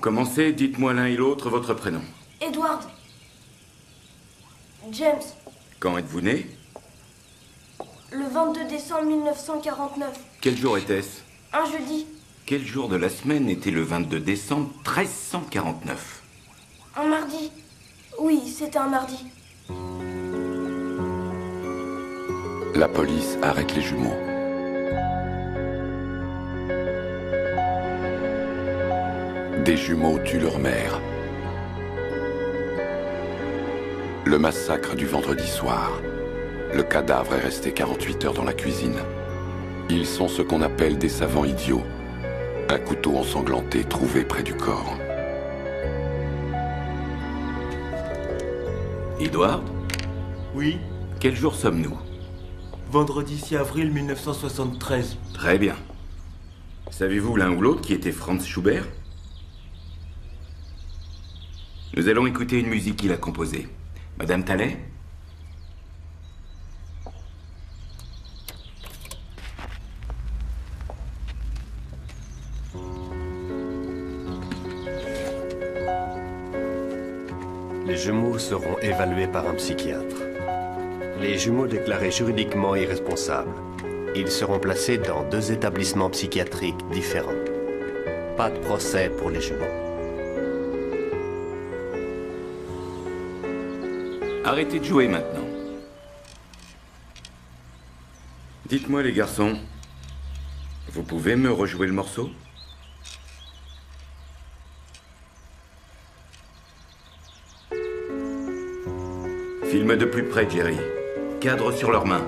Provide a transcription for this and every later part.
commencer, dites-moi l'un et l'autre votre prénom. Edward. James. Quand êtes-vous né? Le 22 décembre 1949. Quel jour était-ce? Un jeudi. Quel jour de la semaine était le 22 décembre 1349? Un mardi. Oui, c'était un mardi. La police arrête les jumeaux. Des jumeaux tuent leur mère. Le massacre du vendredi soir. Le cadavre est resté 48 heures dans la cuisine. Ils sont ce qu'on appelle des savants idiots. Un couteau ensanglanté trouvé près du corps. Edward? Oui, Quel jour sommes-nous? vendredi 6 avril 1973. Très bien. Savez-vous l'un ou l'autre qui était Franz Schubert? Nous allons écouter une musique qu'il a composée. Madame Talley? Les jumeaux seront évalués par un psychiatre. Les jumeaux déclarés juridiquement irresponsables. Ils seront placés dans 2 établissements psychiatriques différents. Pas de procès pour les jumeaux. Arrêtez de jouer maintenant. Dites-moi les garçons, vous pouvez me rejouer le morceau? Filme de plus près, Jerry. Cadre sur leurs mains.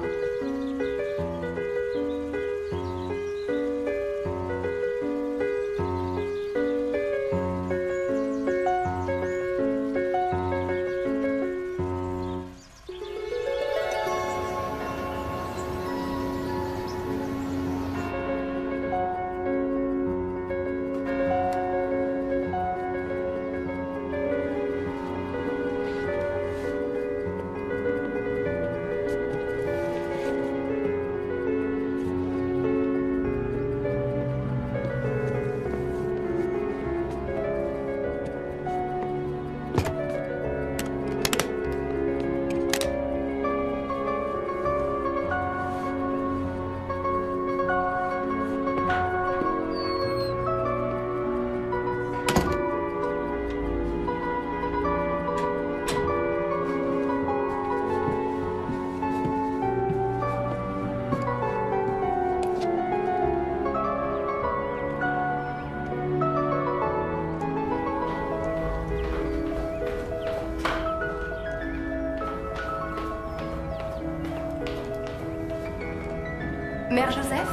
Mère Joseph?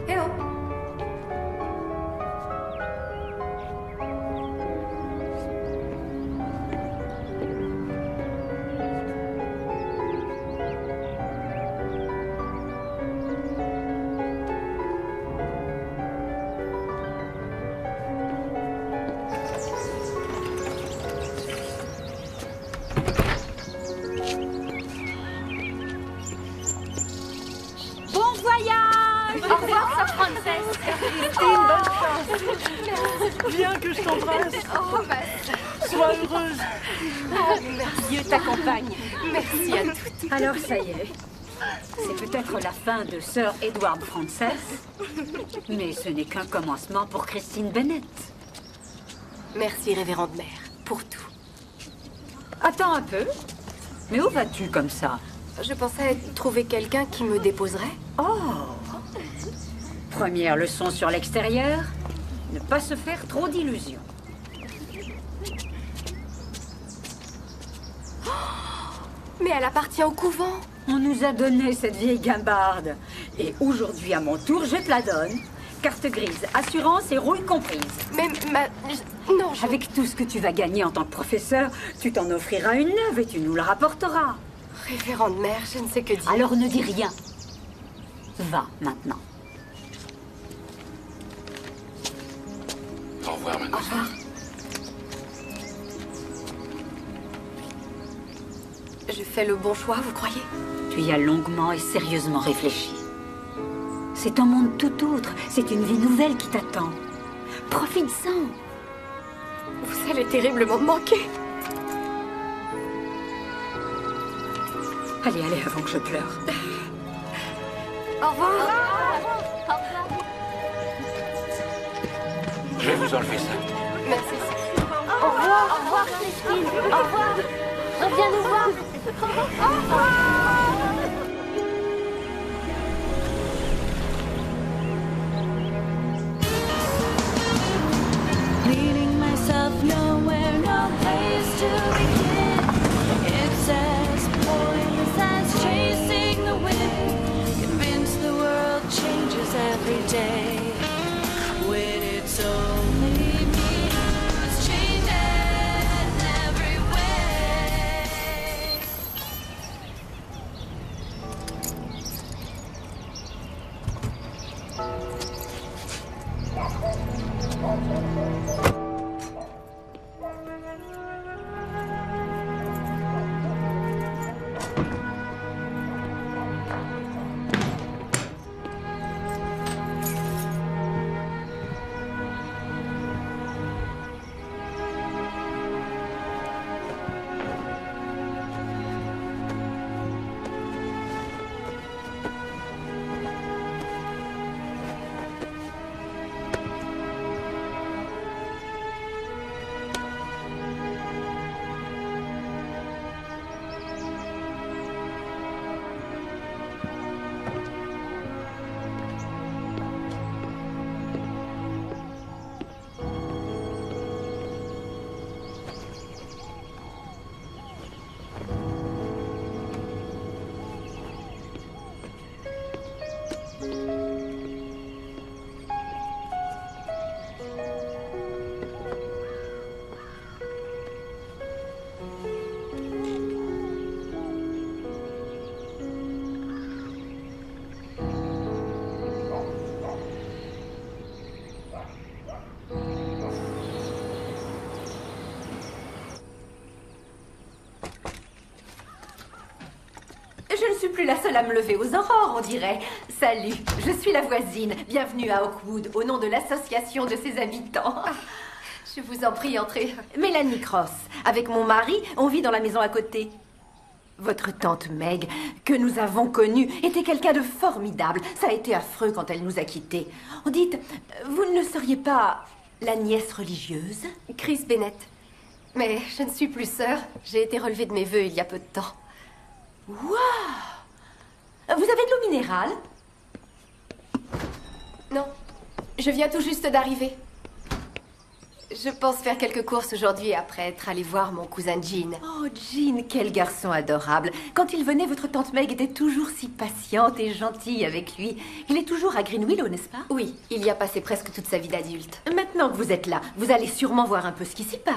Eh oh! Au revoir, Sir Frances. Christine, bonne chance. Viens que je t'embrasse. Oh, ma... Sois heureuse. Oh, merci. Dieu t'accompagne. Merci à toutes. Alors, ça y est. C'est peut-être la fin de Sir Edward Frances, mais ce n'est qu'un commencement pour Christine Bennett. Merci, révérende mère, pour tout. Attends un peu. Mais où vas-tu comme ça? Je pensais trouver quelqu'un qui me déposerait. Oh! Première leçon sur l'extérieur, ne pas se faire trop d'illusions. Mais elle appartient au couvent. On nous a donné cette vieille guimbarde. Et aujourd'hui, à mon tour, je te la donne. Carte grise, assurance et rouille comprise. Mais non, je... Avec tout ce que tu vas gagner en tant que professeur, tu t'en offriras une neuve et tu nous la rapporteras. Révérende mère, je ne sais que dire. Alors ne dis rien. Va maintenant. Au revoir, mademoiselle. Au revoir. Je fais le bon choix, vous croyez? Tu y as longuement et sérieusement réfléchi. C'est un monde tout autre, c'est une vie nouvelle qui t'attend. Profite-en. Vous allez terriblement me manquer. Allez, allez, avant que je pleure. Au revoir. Je vais vous enlever ça. Merci. Au revoir, Christine. Au revoir. Reviens nous voir. Au revoir. Leading myself nowhere, no place to begin. It's as pointless as chasing the wind. Convinced the world changes every day. When it's only me who's changing every way. Je ne suis plus la seule à me lever aux aurores, on dirait. Salut, je suis la voisine. Bienvenue à Oakwood, au nom de l'association de ses habitants. Je vous en prie, entrez. Mélanie Cross. Avec mon mari, on vit dans la maison à côté. Votre tante Meg, que nous avons connue, était quelqu'un de formidable. Ça a été affreux quand elle nous a quittés. Dites, vous ne seriez pas la nièce religieuse? Chris Bennett. Mais je ne suis plus sœur. J'ai été relevée de mes vœux il y a peu de temps. Waouh! Vous avez de l'eau minérale? Non, je viens tout juste d'arriver. Je pense faire quelques courses aujourd'hui après être allée voir mon cousin Jean. Oh, Jean, quel garçon adorable. Quand il venait, votre tante Meg était toujours si patiente et gentille avec lui. Il est toujours à Green Willow, n'est-ce pas? Oui, il y a passé presque toute sa vie d'adulte. Maintenant que vous êtes là, vous allez sûrement voir un peu ce qui s'y passe.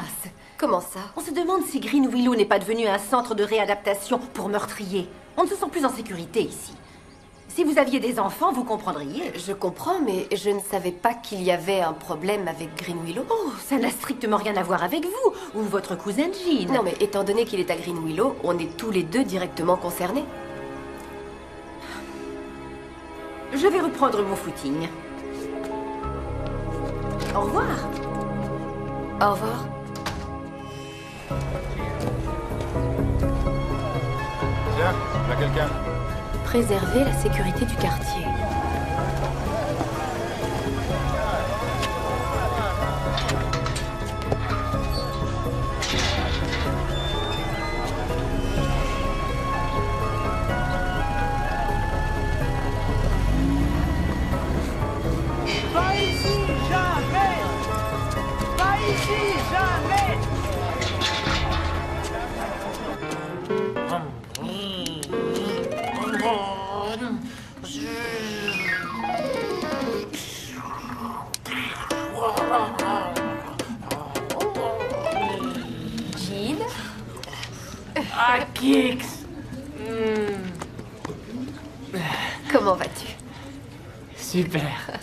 Comment ça? On se demande si Green Willow n'est pas devenu un centre de réadaptation pour meurtriers. On ne se sent plus en sécurité ici. Si vous aviez des enfants, vous comprendriez. Je comprends, mais je ne savais pas qu'il y avait un problème avec Green Willow. Oh, ça n'a strictement rien à voir avec vous ou votre cousin Jean. Non, mais étant donné qu'il est à Green Willow, on est tous les deux directement concernés. Je vais reprendre mon footing. Au revoir. Au revoir. Tiens, là quelqu'un. Préserver la sécurité du quartier. Pas ici, jamais! Pas ici, jamais! Jean? Ah, Kix! Comment vas-tu? Super.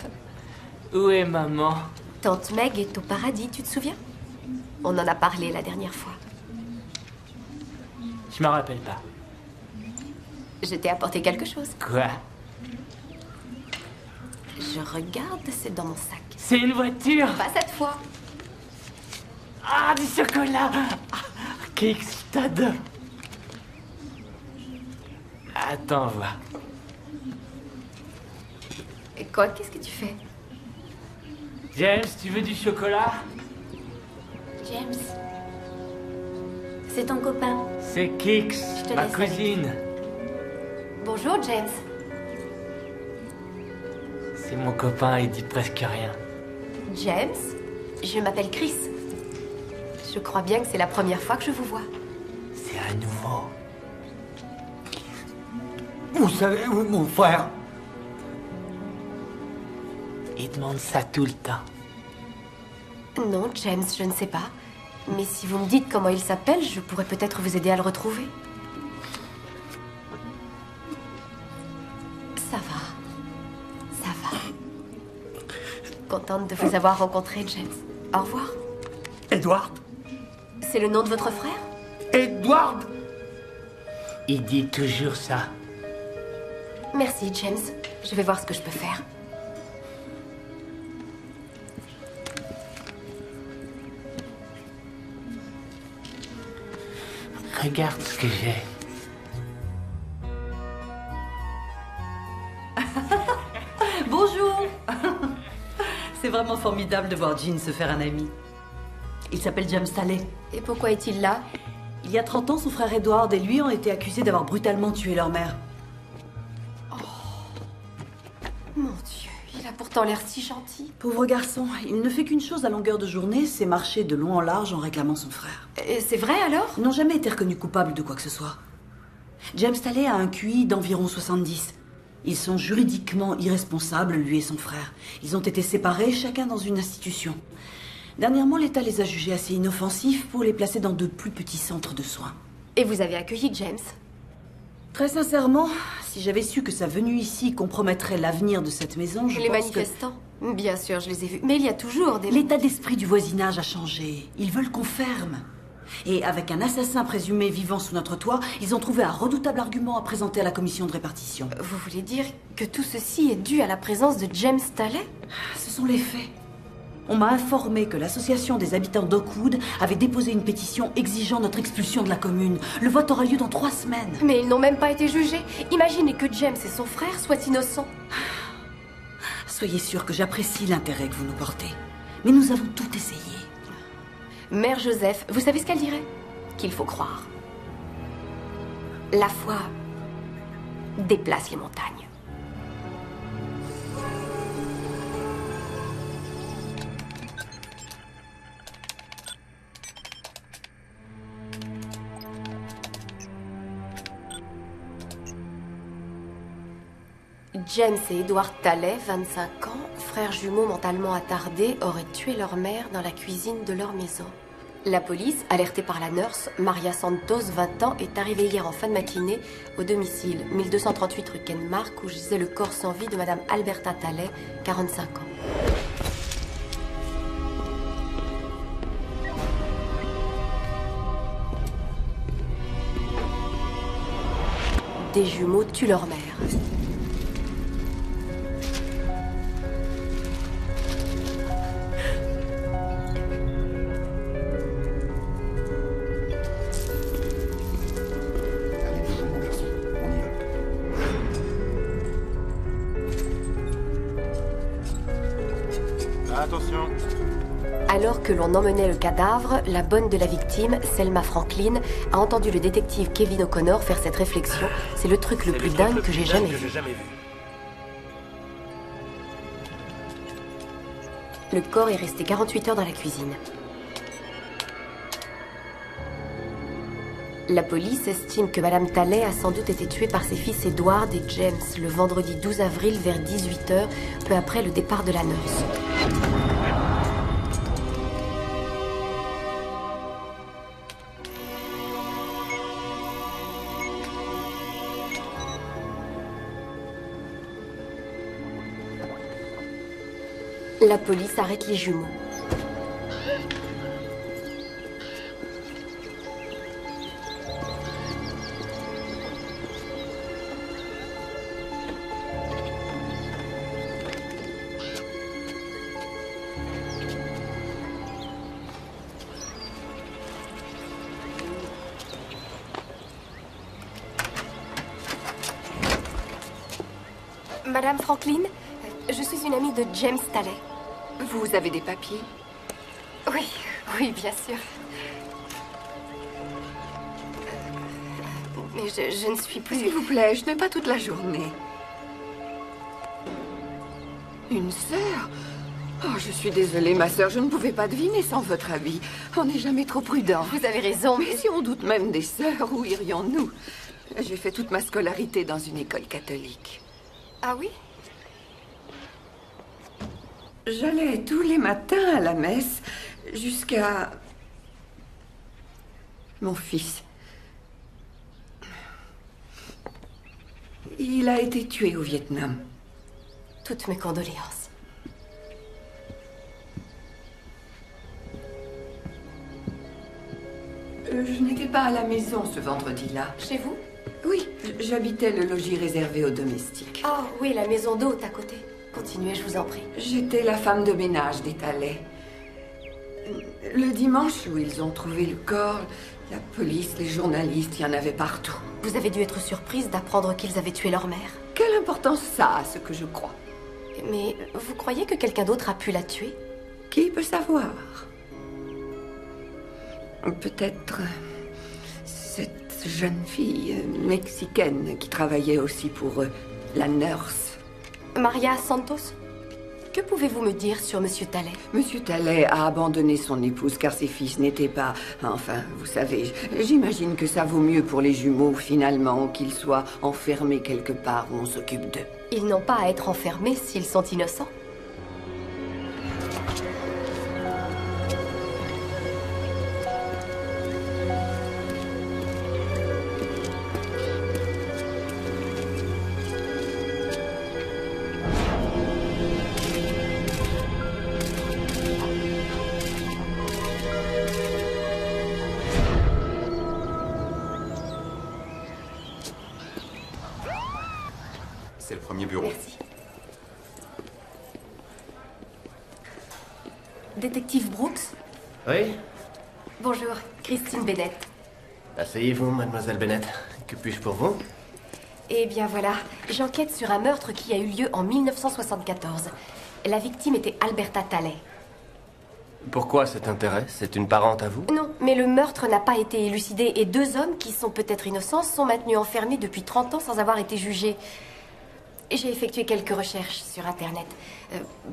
Où est maman? Tante Meg est au paradis, tu te souviens? On en a parlé la dernière fois. Je me rappelle pas. Je t'ai apporté quelque chose. Quoi? Je regarde, c'est dans mon sac. C'est une voiture. Pas cette fois. Ah, du chocolat. Kix, je t'adore. Attends, voir. Et quoi? Qu'est-ce que tu fais? James, tu veux du chocolat? James. C'est ton copain. C'est Kix, Je te ma laisse cousine. Bonjour, James. C'est mon copain, il dit presque rien. James, je m'appelle Chris. Je crois bien que c'est la première fois que je vous vois. C'est à nouveau. Vous savez où mon frère? Il demande ça tout le temps. Non, James, je ne sais pas. Mais si vous me dites comment il s'appelle, je pourrais peut-être vous aider à le retrouver. Ça va. Ça va. Contente de vous avoir rencontré, James. Au revoir. Edward? C'est le nom de votre frère? Edward? Il dit toujours ça. Merci, James. Je vais voir ce que je peux faire. Regarde ce que j'ai. Bonjour. C'est vraiment formidable de voir Jean se faire un ami. Il s'appelle James Talley. Et pourquoi est-il là? Il y a 30 ans, son frère Edward et lui ont été accusés d'avoir brutalement tué leur mère. Mon Dieu, il a pourtant l'air si gentil. Pauvre garçon, il ne fait qu'une chose à longueur de journée, c'est marcher de long en large en réclamant son frère. Et c'est vrai alors? Ils n'ont jamais été reconnus coupables de quoi que ce soit. James Talley a un QI d'environ 70. Ils sont juridiquement irresponsables, lui et son frère. Ils ont été séparés, chacun dans une institution. Dernièrement, l'État les a jugés assez inoffensifs pour les placer dans de plus petits centres de soins. Et vous avez accueilli James? Très sincèrement, si j'avais su que sa venue ici compromettrait l'avenir de cette maison, je Les pense manifestants? Bien sûr, je les ai vus. Mais il y a toujours des... L'état d'esprit du voisinage a changé. Ils veulent qu'on ferme. Et avec un assassin présumé vivant sous notre toit, ils ont trouvé un redoutable argument à présenter à la commission de répartition. Vous voulez dire que tout ceci est dû à la présence de James Talley? Ce sont les faits. On m'a informé que l'association des habitants d'Oakwood avait déposé une pétition exigeant notre expulsion de la commune. Le vote aura lieu dans 3 semaines. Mais ils n'ont même pas été jugés. Imaginez que James et son frère soient innocents. Soyez sûr que j'apprécie l'intérêt que vous nous portez. Mais nous avons tout essayé. Mère Joseph, vous savez ce qu'elle dirait? Qu'il faut croire. La foi déplace les montagnes. James et Edward Talley, 25 ans, frères jumeaux mentalement attardés, auraient tué leur mère dans la cuisine de leur maison. La police, alertée par la nurse, Maria Santos, 20 ans, est arrivée hier en fin de matinée au domicile 1238 rue Kenmark où gisait le corps sans vie de Madame Alberta Talley, 45 ans. Des jumeaux tuent leur mère. Attention. Alors que l'on emmenait le cadavre, la bonne de la victime, Selma Franklin, a entendu le détective Kevin O'Connor faire cette réflexion. C'est le truc le plus dingue que j'ai jamais vu. Le corps est resté 48 heures dans la cuisine. La police estime que Madame Talley a sans doute été tuée par ses fils Edward et James le vendredi 12 avril vers 18 h, peu après le départ de la nurse. La police arrête les jumeaux. Madame Franklin, je suis une amie de James Staley. Vous avez des papiers? Oui, oui, bien sûr. Mais je ne suis plus... S'il vous plaît, je n'ai pas toute la journée. Une sœur? Oh, je suis désolée, ma sœur, je ne pouvais pas deviner sans votre avis. On n'est jamais trop prudent. Vous avez raison. Mais si on doute même des sœurs, où irions-nous? J'ai fait toute ma scolarité dans une école catholique. Ah oui? J'allais tous les matins à la messe jusqu'à... mon fils. Il a été tué au Vietnam. Toutes mes condoléances. Je n'étais pas à la maison ce vendredi-là. Chez vous? Oui, j'habitais le logis réservé aux domestiques. Ah oui, la maison d'hôte à côté. Continuez, je vous en prie. J'étais la femme de ménage des Talley. Le dimanche où ils ont trouvé le corps, la police, les journalistes, il y en avait partout. Vous avez dû être surprise d'apprendre qu'ils avaient tué leur mère. Quelle importance ça a, ce que je crois? Mais vous croyez que quelqu'un d'autre a pu la tuer? Qui peut savoir? Peut-être cette jeune fille mexicaine qui travaillait aussi pour eux, la nurse. Maria Santos? Que pouvez-vous me dire sur Monsieur Talley? Monsieur Talley a abandonné son épouse car ses fils n'étaient pas... Enfin, vous savez, j'imagine que ça vaut mieux pour les jumeaux, finalement, qu'ils soient enfermés quelque part où on s'occupe d'eux. Ils n'ont pas à être enfermés s'ils sont innocents. C'est le premier bureau. Merci. Détective Brooks? Oui? Bonjour, Christine Bennett. Asseyez-vous, mademoiselle Bennett. Que puis-je pour vous? Eh bien voilà, j'enquête sur un meurtre qui a eu lieu en 1974. La victime était Alberta Talley. Pourquoi cet intérêt? C'est une parente à vous? Non, mais le meurtre n'a pas été élucidé et 2 hommes qui sont peut-être innocents sont maintenus enfermés depuis 30 ans sans avoir été jugés. J'ai effectué quelques recherches sur Internet.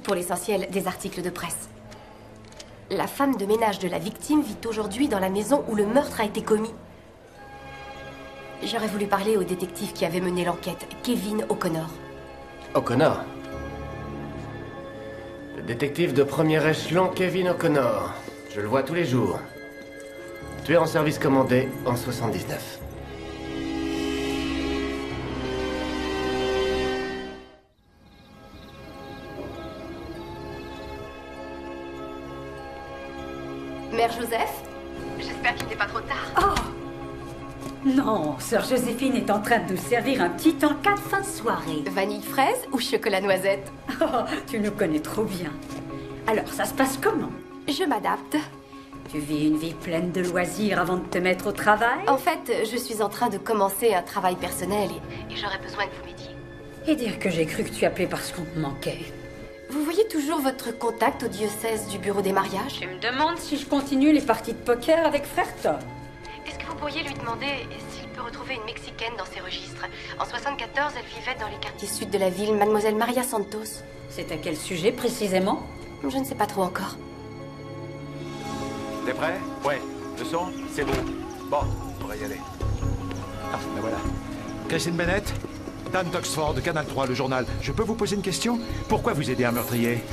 Pour l'essentiel, des articles de presse. La femme de ménage de la victime vit aujourd'hui dans la maison où le meurtre a été commis. J'aurais voulu parler au détective qui avait mené l'enquête, Kevin O'Connor. O'Connor? Le détective de premier échelon, Kevin O'Connor. Je le vois tous les jours. Tué en service commandé en 79. Mère Joseph? J'espère qu'il n'est pas trop tard. Oh! Non, sœur Joséphine est en train de nous servir un petit encas de fin de soirée. Vanille fraise ou chocolat noisette? Oh, tu nous connais trop bien. Alors, ça se passe comment? Je m'adapte. Tu vis une vie pleine de loisirs avant de te mettre au travail? En fait, je suis en train de commencer un travail personnel et j'aurais besoin que vous m'aidiez. Et dire que j'ai cru que tu appelais parce qu'on te manquait. Vous voyez toujours votre contact au diocèse du bureau des mariages? Tu me demandes si je continue les parties de poker avec frère Tom. Est-ce que vous pourriez lui demander s'il peut retrouver une Mexicaine dans ses registres? En 74, elle vivait dans les quartiers sud de la ville, mademoiselle Maria Santos. C'est à quel sujet précisément? Je ne sais pas trop encore. T'es prêt? Ouais. Le son? C'est bon. Bon, on pourrait y aller. Ah, ben voilà. Christine Bennett? Dan Toxford, Canal 3, le journal. Je peux vous poser une question? Pourquoi vous aidez un meurtrier?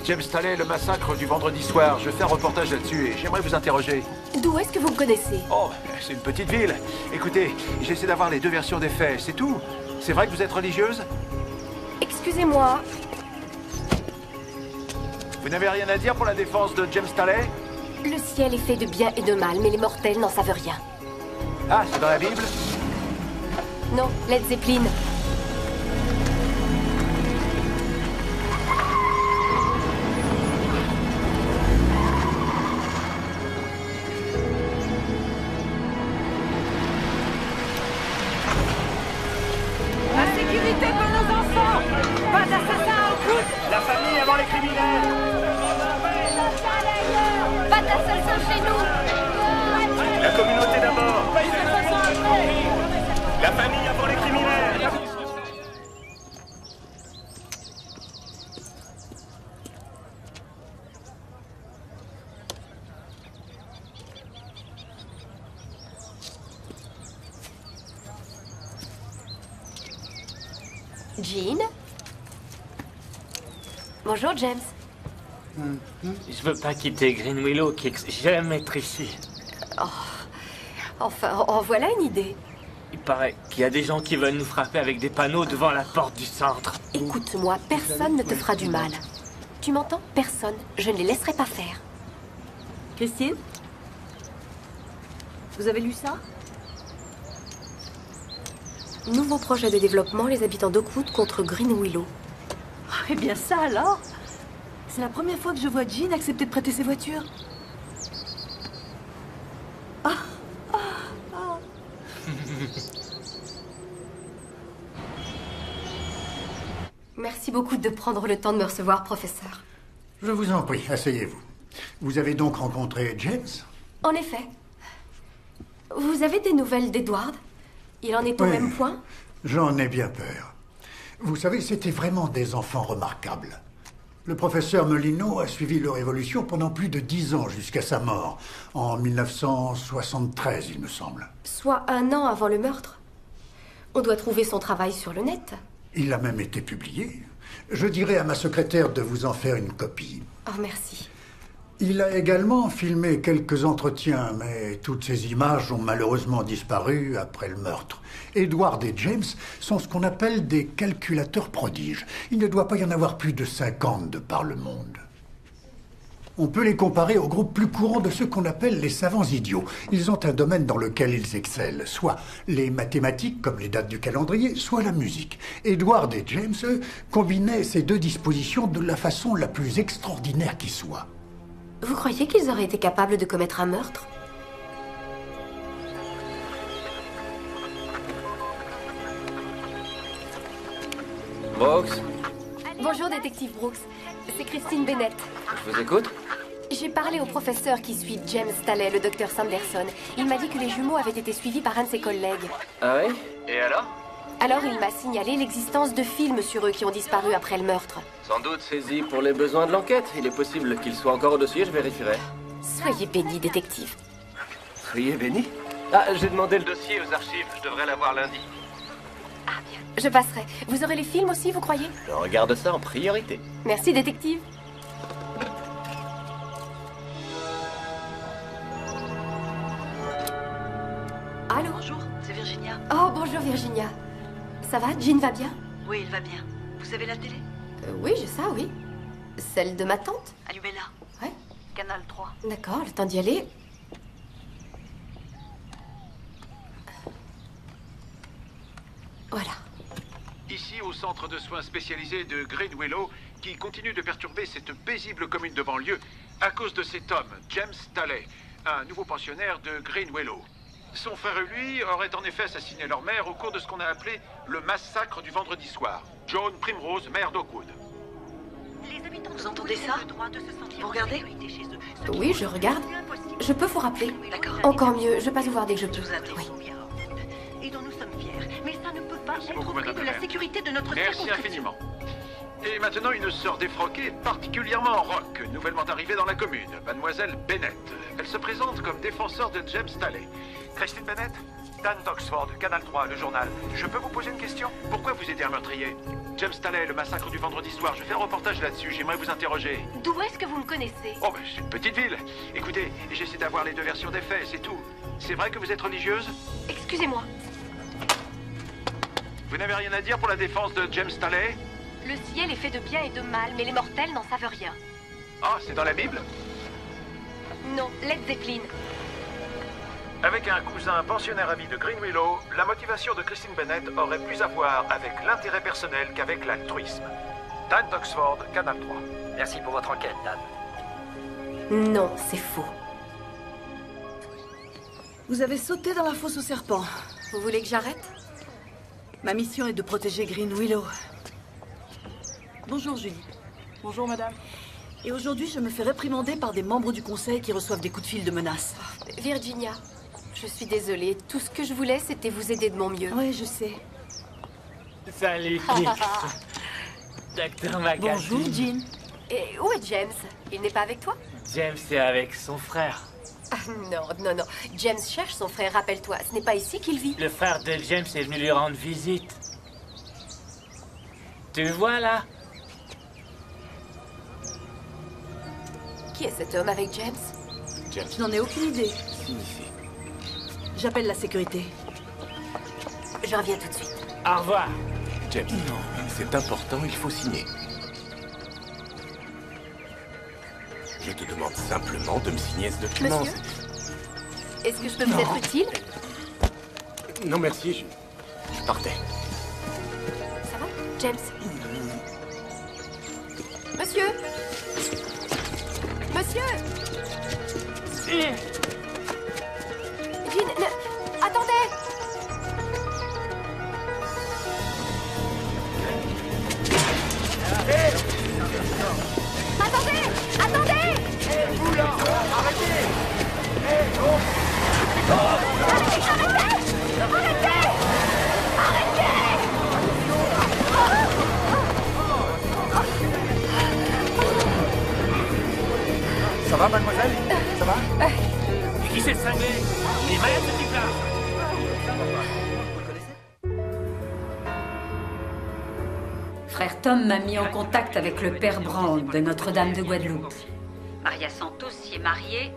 James Talley, le massacre du vendredi soir. Je fais un reportage là-dessus et j'aimerais vous interroger. D'où est-ce que vous me connaissez? Oh, c'est une petite ville. Écoutez, j'essaie d'avoir les 2 versions des faits, c'est tout. C'est vrai que vous êtes religieuse? Excusez-moi. Vous n'avez rien à dire pour la défense de James Talley? Le ciel est fait de bien et de mal, mais les mortels n'en savent rien. Ah, c'est dans la Bible? Non, Led Zeppelin. La sécurité peut Lâchez-nous. La communauté d'abord. La famille avant les criminels. Jean? Bonjour, James. Je veux pas quitter Green Willow, Kix. J'aime être ici. Oh. Enfin, en voilà une idée. Il paraît qu'il y a des gens qui veulent nous frapper avec des panneaux devant la porte du centre. Écoute-moi, personne ne te fera du mal. Tu m'entends? Personne. Je ne les laisserai pas faire. Christine? Vous avez lu ça? Nouveau projet de développement, les habitants d'Oakwood contre Green Willow. Eh bien ça alors? C'est la première fois que je vois Jean accepter de prêter ses voitures. Merci beaucoup de prendre le temps de me recevoir, professeur. Je vous en prie, asseyez-vous. Vous avez donc rencontré James? En effet. Vous avez des nouvelles d'Edward? Il en est au même point? J'en ai bien peur. Vous savez, c'était vraiment des enfants remarquables. Le professeur Molino a suivi leur évolution pendant plus de 10 ans jusqu'à sa mort, en 1973, il me semble. Soit 1 an avant le meurtre. On doit trouver son travail sur le net. Il a même été publié. Je dirais à ma secrétaire de vous en faire une copie. Oh, merci. Il a également filmé quelques entretiens, mais toutes ces images ont malheureusement disparu après le meurtre. Edward et James sont ce qu'on appelle des calculateurs prodiges. Il ne doit pas y en avoir plus de 50 de par le monde. On peut les comparer au groupe plus courant de ceux qu'on appelle les savants idiots. Ils ont un domaine dans lequel ils excellent, soit les mathématiques, comme les dates du calendrier, soit la musique. Edward et James, eux, combinaient ces deux dispositions de la façon la plus extraordinaire qui soit. Vous croyez qu'ils auraient été capables de commettre un meurtre? Brooks? Bonjour, détective Brooks. C'est Christine Bennett. Je vous écoute? J'ai parlé au professeur qui suit James Staley, le docteur Sanderson. Il m'a dit que les jumeaux avaient été suivis par un de ses collègues. Ah oui? Et alors? Alors il m'a signalé l'existence de films sur eux qui ont disparu après le meurtre. Sans doute saisi pour les besoins de l'enquête. Il est possible qu'ils soient encore au dossier, je vérifierai. Soyez béni, détective. Soyez béni? Ah, j'ai demandé le dossier aux archives. Je devrais l'avoir lundi. Ah bien, je passerai. Vous aurez les films aussi, vous croyez? Je regarde ça en priorité. Merci, détective. Allô? Bonjour, c'est Virginia. Oh, bonjour Virginia. Ça va? Jean va bien? Oui, il va bien. Vous avez la télé? Oui, j'ai ça, oui. Celle de ma tante? Allumez-la. Ouais. Canal 3. D'accord, le temps d'y aller. Voilà. Ici, au centre de soins spécialisé de Green Willow, qui continue de perturber cette paisible commune de banlieue à cause de cet homme, James Staley, un nouveau pensionnaire de Green Willow. Son frère et lui auraient en effet assassiné leur mère au cours de ce qu'on a appelé le massacre du vendredi soir. Joan Primrose, maire d'Oakwood. Vous entendez ça? Vous regardez? Oui, je regarde. Je peux vous rappeler? D'accord. Encore mieux, je passe vous voir dès que je peux. Oui. Et dont nous sommes fiers. Mais ça ne peut pas Merci être beaucoup, au prix madame de la la maire. sécurité de notre Merci circonscription. infiniment. Et maintenant, une sœur défroquée, particulièrement rock, nouvellement arrivée dans la commune, mademoiselle Bennett. Elle se présente comme défenseur de James Staley. Christine Bennett? Dan d'Oxford, Canal 3, le journal. Je peux vous poser une question? Pourquoi vous aidez un meurtrier? James Staley, le massacre du vendredi soir, je fais un reportage là-dessus, j'aimerais vous interroger. D'où est-ce que vous me connaissez? Oh, ben, c'est une petite ville. Écoutez, j'essaie d'avoir les deux versions des faits, c'est tout. C'est vrai que vous êtes religieuse? Excusez-moi. Vous n'avez rien à dire pour la défense de James Staley? Le ciel est fait de bien et de mal, mais les mortels n'en savent rien. Ah, c'est dans la Bible? Non, Led Zeppelin. Avec un cousin pensionnaire ami de Green Willow, la motivation de Christine Bennett aurait plus à voir avec l'intérêt personnel qu'avec l'altruisme. Dan d'Oxford, Canal 3. Merci pour votre enquête, Dan. Non, c'est faux. Vous avez sauté dans la fosse aux serpents. Vous voulez que j'arrête? Ma mission est de protéger Green Willow. Bonjour, Julie. Bonjour, madame. Et aujourd'hui, je me fais réprimander par des membres du conseil qui reçoivent des coups de fil de menaces. Virginia, je suis désolée. Tout ce que je voulais, c'était vous aider de mon mieux. Oui, je sais. Salut, Nick. Docteur McGatty. Bonjour, Jean. Et où est James? Il n'est pas avec toi? James est avec son frère. Ah, non. James cherche son frère, rappelle-toi. Ce n'est pas ici qu'il vit. Le frère de James est venu lui rendre visite. Tu le vois, là? Qui est cet homme avec James? Je n'en ai aucune idée. J'appelle la sécurité. Je reviens tout de suite. Au revoir. James, c'est important, il faut signer. Je te demande simplement de me signer ce document. Monsieur, est-ce que je peux vous être utile? Non, merci, je partais. Ça va, James? Monsieur? Jean, attendez! Attendez! Vous là! Arrêtez! Ça va, mademoiselle? Ça va? Qui c'est cinglé? Il est malade, ce type-là! Frère Tom m'a mis en contact avec le père Brand de Notre-Dame de Guadeloupe. Maria Santos s'y est mariée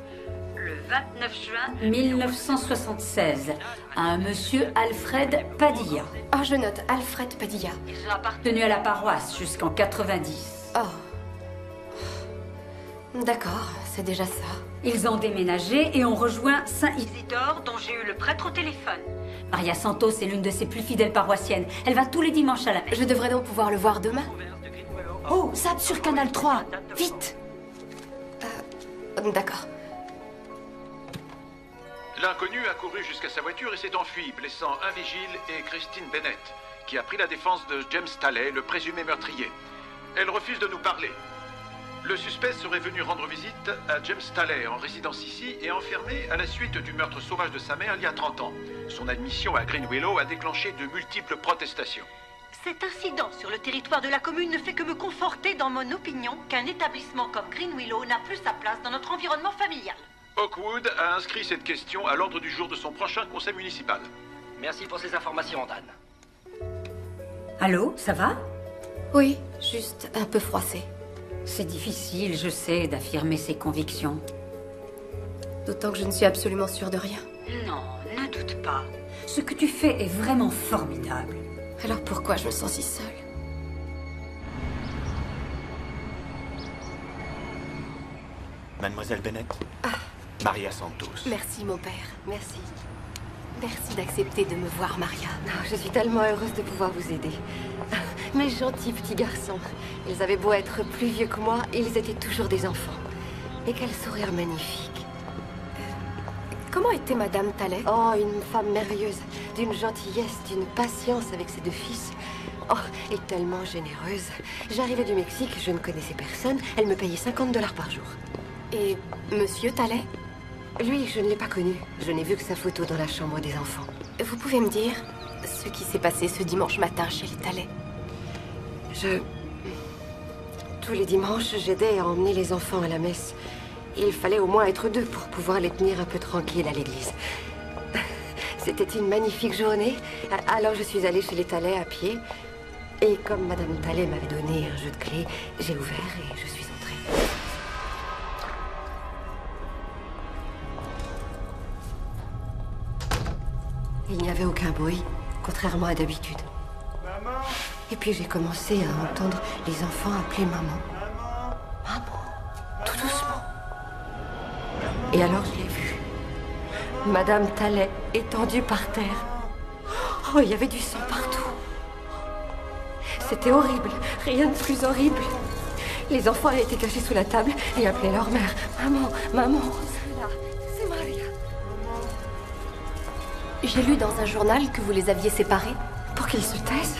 le 29 juin 1976 à un monsieur Alfred Padilla. Ah, je note, Alfred Padilla. Ils ont appartenu à la paroisse jusqu'en 90. Oh. D'accord, c'est déjà ça. Ils ont déménagé et ont rejoint Saint-Isidore, dont j'ai eu le prêtre au téléphone. Maria Santos est l'une de ses plus fidèles paroissiennes. Elle va tous les dimanches à la messe. Je devrais donc pouvoir le voir demain. Oh, Zap sur Canal 3. Vite. D'accord. L'inconnu a couru jusqu'à sa voiture et s'est enfui, blessant un vigile et Christine Bennett, qui a pris la défense de James Talley, le présumé meurtrier. Elle refuse de nous parler. Le suspect serait venu rendre visite à James Talley, en résidence ici, et enfermé à la suite du meurtre sauvage de sa mère il y a 30 ans. Son admission à Green Willow a déclenché de multiples protestations. Cet incident sur le territoire de la commune ne fait que me conforter dans mon opinion qu'un établissement comme Green Willow n'a plus sa place dans notre environnement familial. Oakwood a inscrit cette question à l'ordre du jour de son prochain conseil municipal. Merci pour ces informations, Dan. Allô, ça va? Oui, juste un peu froissé. C'est difficile, je sais, d'affirmer ses convictions. D'autant que je ne suis absolument sûre de rien. Non, ne doute pas. Ce que tu fais est vraiment formidable. Alors pourquoi je me sens si seule? Mademoiselle Bennett. Maria Santos. Merci, mon père. Merci. Merci d'accepter de me voir, Maria. Je suis tellement heureuse de pouvoir vous aider. Mes gentils petits garçons. Ils avaient beau être plus vieux que moi, ils étaient toujours des enfants. Et quel sourire magnifique. Comment était Madame Talley? Oh, une femme merveilleuse. D'une gentillesse, d'une patience avec ses deux fils. Oh, et tellement généreuse. J'arrivais du Mexique, je ne connaissais personne. Elle me payait $50 par jour. Et Monsieur Talley? Lui, je ne l'ai pas connu. Je n'ai vu que sa photo dans la chambre des enfants. Vous pouvez me dire ce qui s'est passé ce dimanche matin chez les Talley? Tous les dimanches, j'aidais à emmener les enfants à la messe. Il fallait au moins être deux pour pouvoir les tenir un peu tranquilles à l'église. C'était une magnifique journée. Alors je suis allée chez les Talley à pied. Et comme Madame Talley m'avait donné un jeu de clés, j'ai ouvert et je suis entrée. Il n'y avait aucun bruit, contrairement à d'habitude. Et puis j'ai commencé à entendre les enfants appeler maman. Maman, tout doucement. Et alors je l'ai vue. Madame Talley étendue par terre. Oh, il y avait du sang partout. C'était horrible, rien de plus horrible. Les enfants étaient cachés sous la table et appelaient leur mère. Maman, maman, c'est là, c'est Maria. J'ai lu dans un journal que vous les aviez séparés. Pour qu'ils se taisent.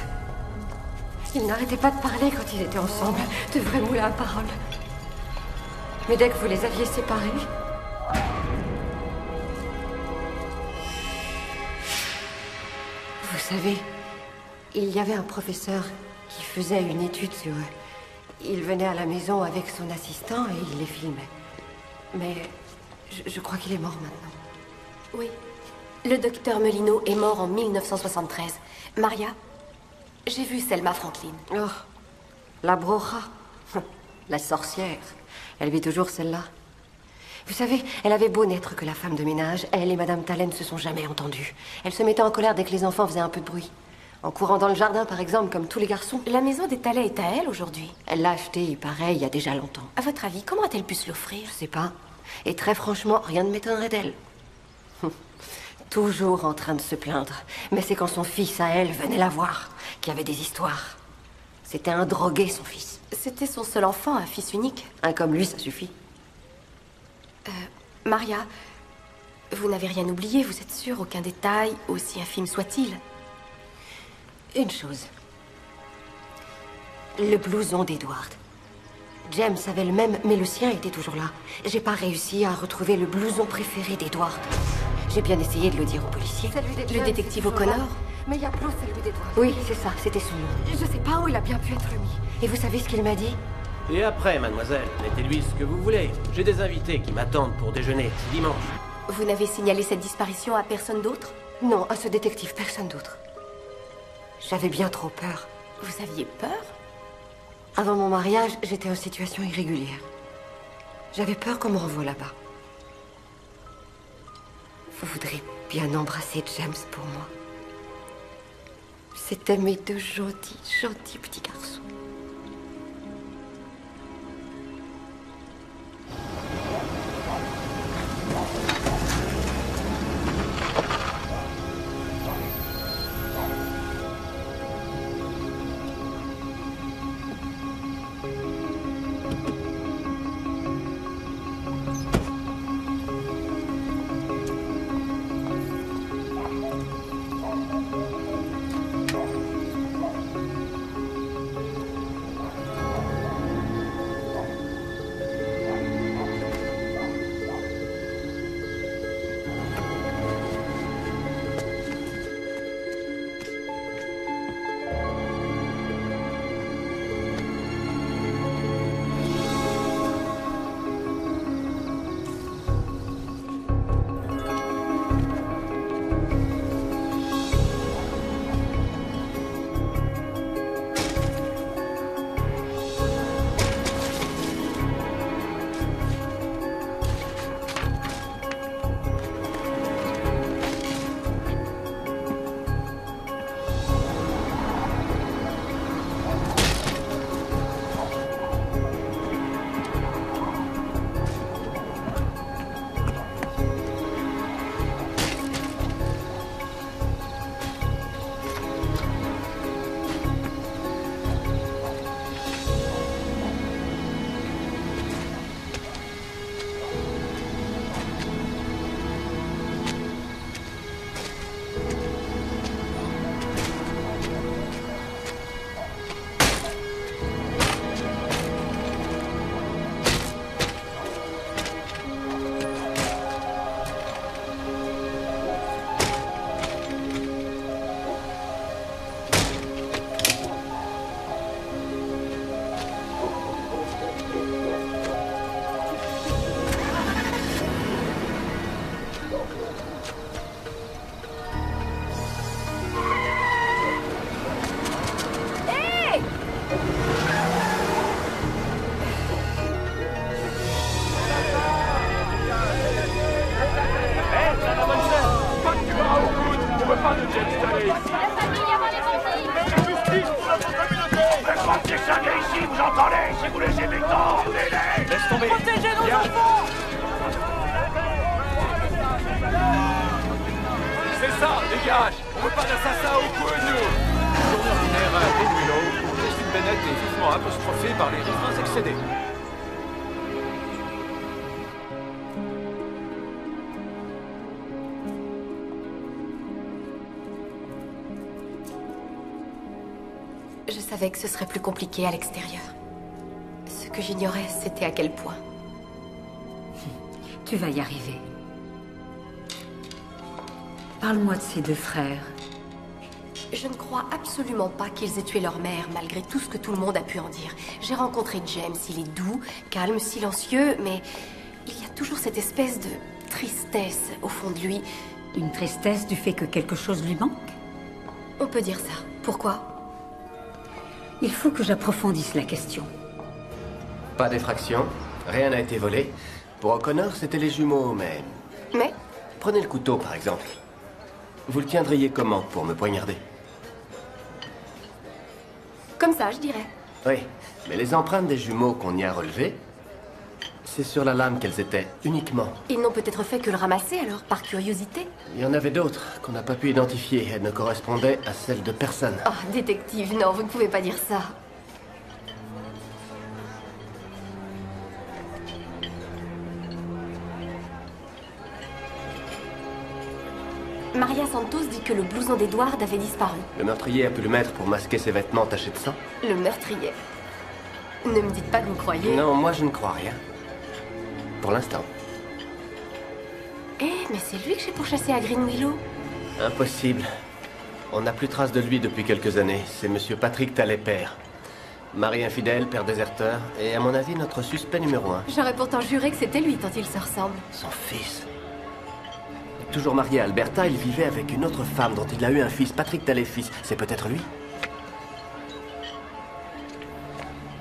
Ils n'arrêtaient pas de parler quand ils étaient ensemble, de vrais moulins à parole. Mais dès que vous les aviez séparés... Vous savez, il y avait un professeur qui faisait une étude sur eux. Il venait à la maison avec son assistant et il les filmait. Mais je crois qu'il est mort maintenant. Oui. Le docteur Melino est mort en 1973. Maria, j'ai vu Selma Franklin. Oh, la brocha. La sorcière. Elle vit toujours, celle-là. Vous savez, elle avait beau n'être que la femme de ménage, elle et Madame Talen ne se sont jamais entendues. Elle se mettait en colère dès que les enfants faisaient un peu de bruit. En courant dans le jardin, par exemple, comme tous les garçons. La maison des Talley est à elle, aujourd'hui. Elle l'a achetée, il paraît, il y a déjà longtemps. À votre avis, comment a-t-elle pu se l'offrir? Je sais pas. Et très franchement, rien ne m'étonnerait d'elle. Toujours en train de se plaindre. Mais c'est quand son fils, à elle, venait la voir, qu'il y avait des histoires. C'était un drogué, son fils. C'était son seul enfant, un fils unique. Un comme lui, ça suffit. Maria, vous n'avez rien oublié, vous êtes sûre? Aucun détail, aussi infime soit-il? Une chose. Le blouson d'Edward. James avait le même, mais le sien était toujours là. J'ai pas réussi à retrouver le blouson préféré d'Edward. J'ai bien essayé de le dire au policier. Le détective O'Connor? Mais il y a plus celui d'Edward. Oui, c'est ça, c'était son nom. Je sais pas où il a bien pu être mis. Et vous savez ce qu'il m'a dit? Et après, mademoiselle, mettez-lui ce que vous voulez. J'ai des invités qui m'attendent pour déjeuner, c'est dimanche. Vous n'avez signalé cette disparition à personne d'autre? Non, à ce détective, personne d'autre. J'avais bien trop peur. Vous aviez peur? Avant mon mariage, j'étais en situation irrégulière. J'avais peur qu'on me renvoie là-bas. Vous voudrez bien embrasser James pour moi. C'était mes deux gentils, gentils petits garçons. Je savais que ce serait plus compliqué à l'extérieur. Ce que j'ignorais, c'était à quel point. Tu vas y arriver. Parle-moi de ces deux frères. Je ne crois absolument pas qu'ils aient tué leur mère, malgré tout ce que tout le monde a pu en dire. J'ai rencontré James, il est doux, calme, silencieux, mais il y a toujours cette espèce de tristesse au fond de lui. Une tristesse du fait que quelque chose lui manque? On peut dire ça. Pourquoi? Il faut que j'approfondisse la question. Pas d'effraction, rien n'a été volé. Pour O'Connor, c'était les jumeaux, mais... Mais? Prenez le couteau, par exemple. Vous le tiendriez comment pour me poignarder? Comme ça, je dirais. Oui, mais les empreintes des jumeaux qu'on y a relevées, c'est sur la lame qu'elles étaient, uniquement. Ils n'ont peut-être fait que le ramasser, alors, par curiosité? Il y en avait d'autres qu'on n'a pas pu identifier. Elles ne correspondaient à celles de personne. Oh, détective, non, vous ne pouvez pas dire ça. Maria Santos dit que le blouson d'Edward avait disparu. Le meurtrier a pu le mettre pour masquer ses vêtements tachés de sang? Le meurtrier. Ne me dites pas que vous croyez... Non, moi je ne crois rien. Pour l'instant. Eh, mais c'est lui que j'ai pourchassé à Green Willow. Impossible. On n'a plus trace de lui depuis quelques années. C'est Monsieur Patrick Tallet père. Mari infidèle, père déserteur, et à mon avis notre suspect numéro 1. J'aurais pourtant juré que c'était lui tant il se ressemble. Son fils. Toujours marié à Alberta, il vivait avec une autre femme dont il a eu un fils, Patrick Tallet fils. C'est peut-être lui?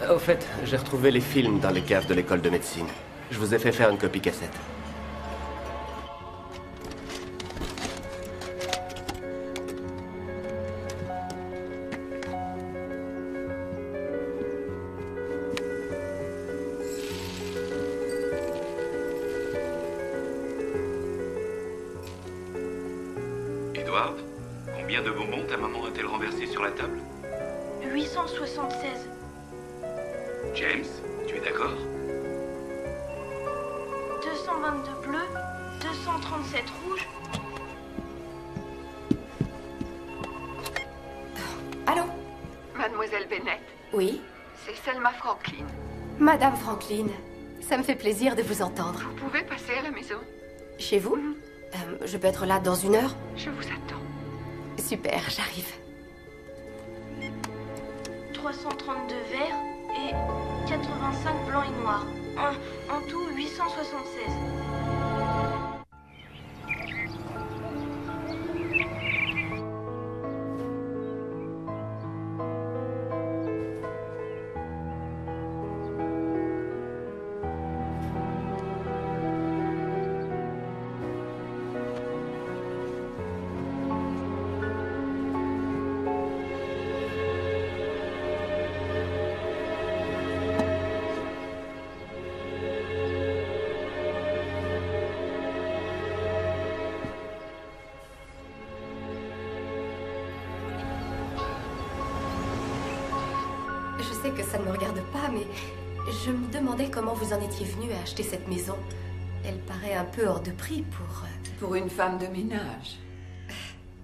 Au fait, j'ai retrouvé les films dans les caves de l'école de médecine. Je vous ai fait faire une copie cassette. Edward, combien de bonbons ta maman a-t-elle renversé sur la table? 876. James, tu es d'accord? 222 bleus, 237 rouges. Allô? Mademoiselle Bennett? Oui? C'est Selma Franklin. Madame Franklin, ça me fait plaisir de vous entendre. Vous pouvez passer à la maison? Chez vous? Je peux être là dans 1 heure? Je vous attends. Super, j'arrive. 332 verts et 85 blancs et noirs. En tout, 876. Je sais que ça ne me regarde pas, mais je me demandais comment vous en étiez venu à acheter cette maison. Elle paraît un peu hors de prix pour... Pour une femme de ménage.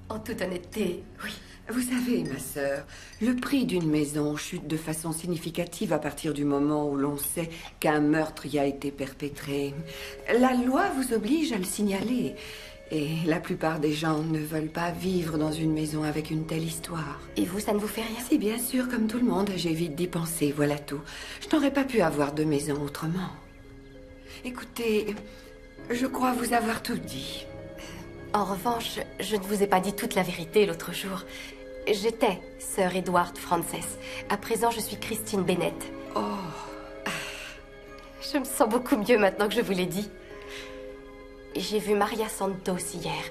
En toute honnêteté, oui. Vous savez, ma sœur, le prix d'une maison chute de façon significative à partir du moment où l'on sait qu'un meurtre y a été perpétré. La loi vous oblige à le signaler. Et la plupart des gens ne veulent pas vivre dans une maison avec une telle histoire. Et vous, ça ne vous fait rien? Si, bien sûr, comme tout le monde, j'évite d'y penser, voilà tout. Je n'aurais pas pu avoir de maison autrement. Écoutez, je crois vous avoir tout dit. En revanche, je ne vous ai pas dit toute la vérité l'autre jour. J'étais sœur Edward Frances. À présent, je suis Christine Bennett. Oh. Je me sens beaucoup mieux maintenant que je vous l'ai dit. J'ai vu Maria Santos hier.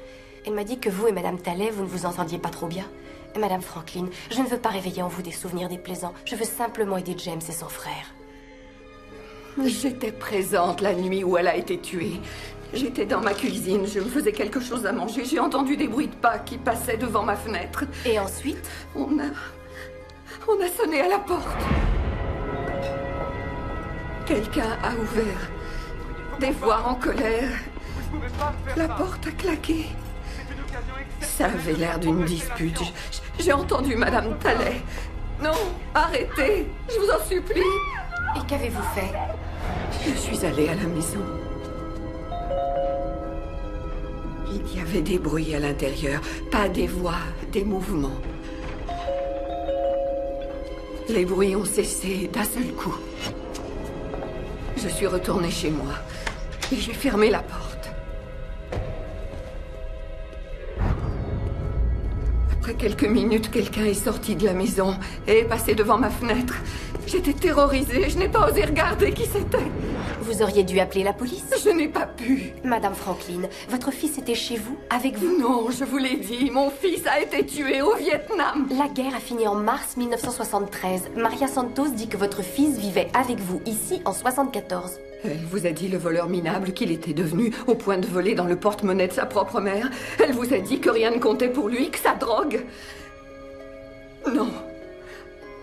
Elle m'a dit que vous et Madame Tallet, vous ne vous entendiez pas trop bien. Madame Franklin, je ne veux pas réveiller en vous des souvenirs déplaisants. Je veux simplement aider James et son frère. J'étais présente la nuit où elle a été tuée. J'étais dans ma cuisine, je me faisais quelque chose à manger. J'ai entendu des bruits de pas qui passaient devant ma fenêtre. Et ensuite? On a sonné à la porte. Quelqu'un a ouvert. Des voix en colère. La porte a claqué. Ça avait l'air d'une dispute. J'ai entendu Madame Tallet. Non, arrêtez, je vous en supplie. Et qu'avez-vous fait? Je suis allée à la maison. Il y avait des bruits à l'intérieur, pas des voix, des mouvements. Les bruits ont cessé d'un seul coup. Je suis retournée chez moi et j'ai fermé la porte. Après quelques minutes, quelqu'un est sorti de la maison et est passé devant ma fenêtre. J'étais terrorisée, je n'ai pas osé regarder qui c'était. Vous auriez dû appeler la police. Je n'ai pas pu. Madame Franklin, votre fils était chez vous, avec vous? Non, je vous l'ai dit, mon fils a été tué au Vietnam. La guerre a fini en mars 1973. Maria Santos dit que votre fils vivait avec vous ici en 74. Elle vous a dit, le voleur minable, qu'il était devenu au point de voler dans le porte-monnaie de sa propre mère. Elle vous a dit que rien ne comptait pour lui, que sa drogue. Non.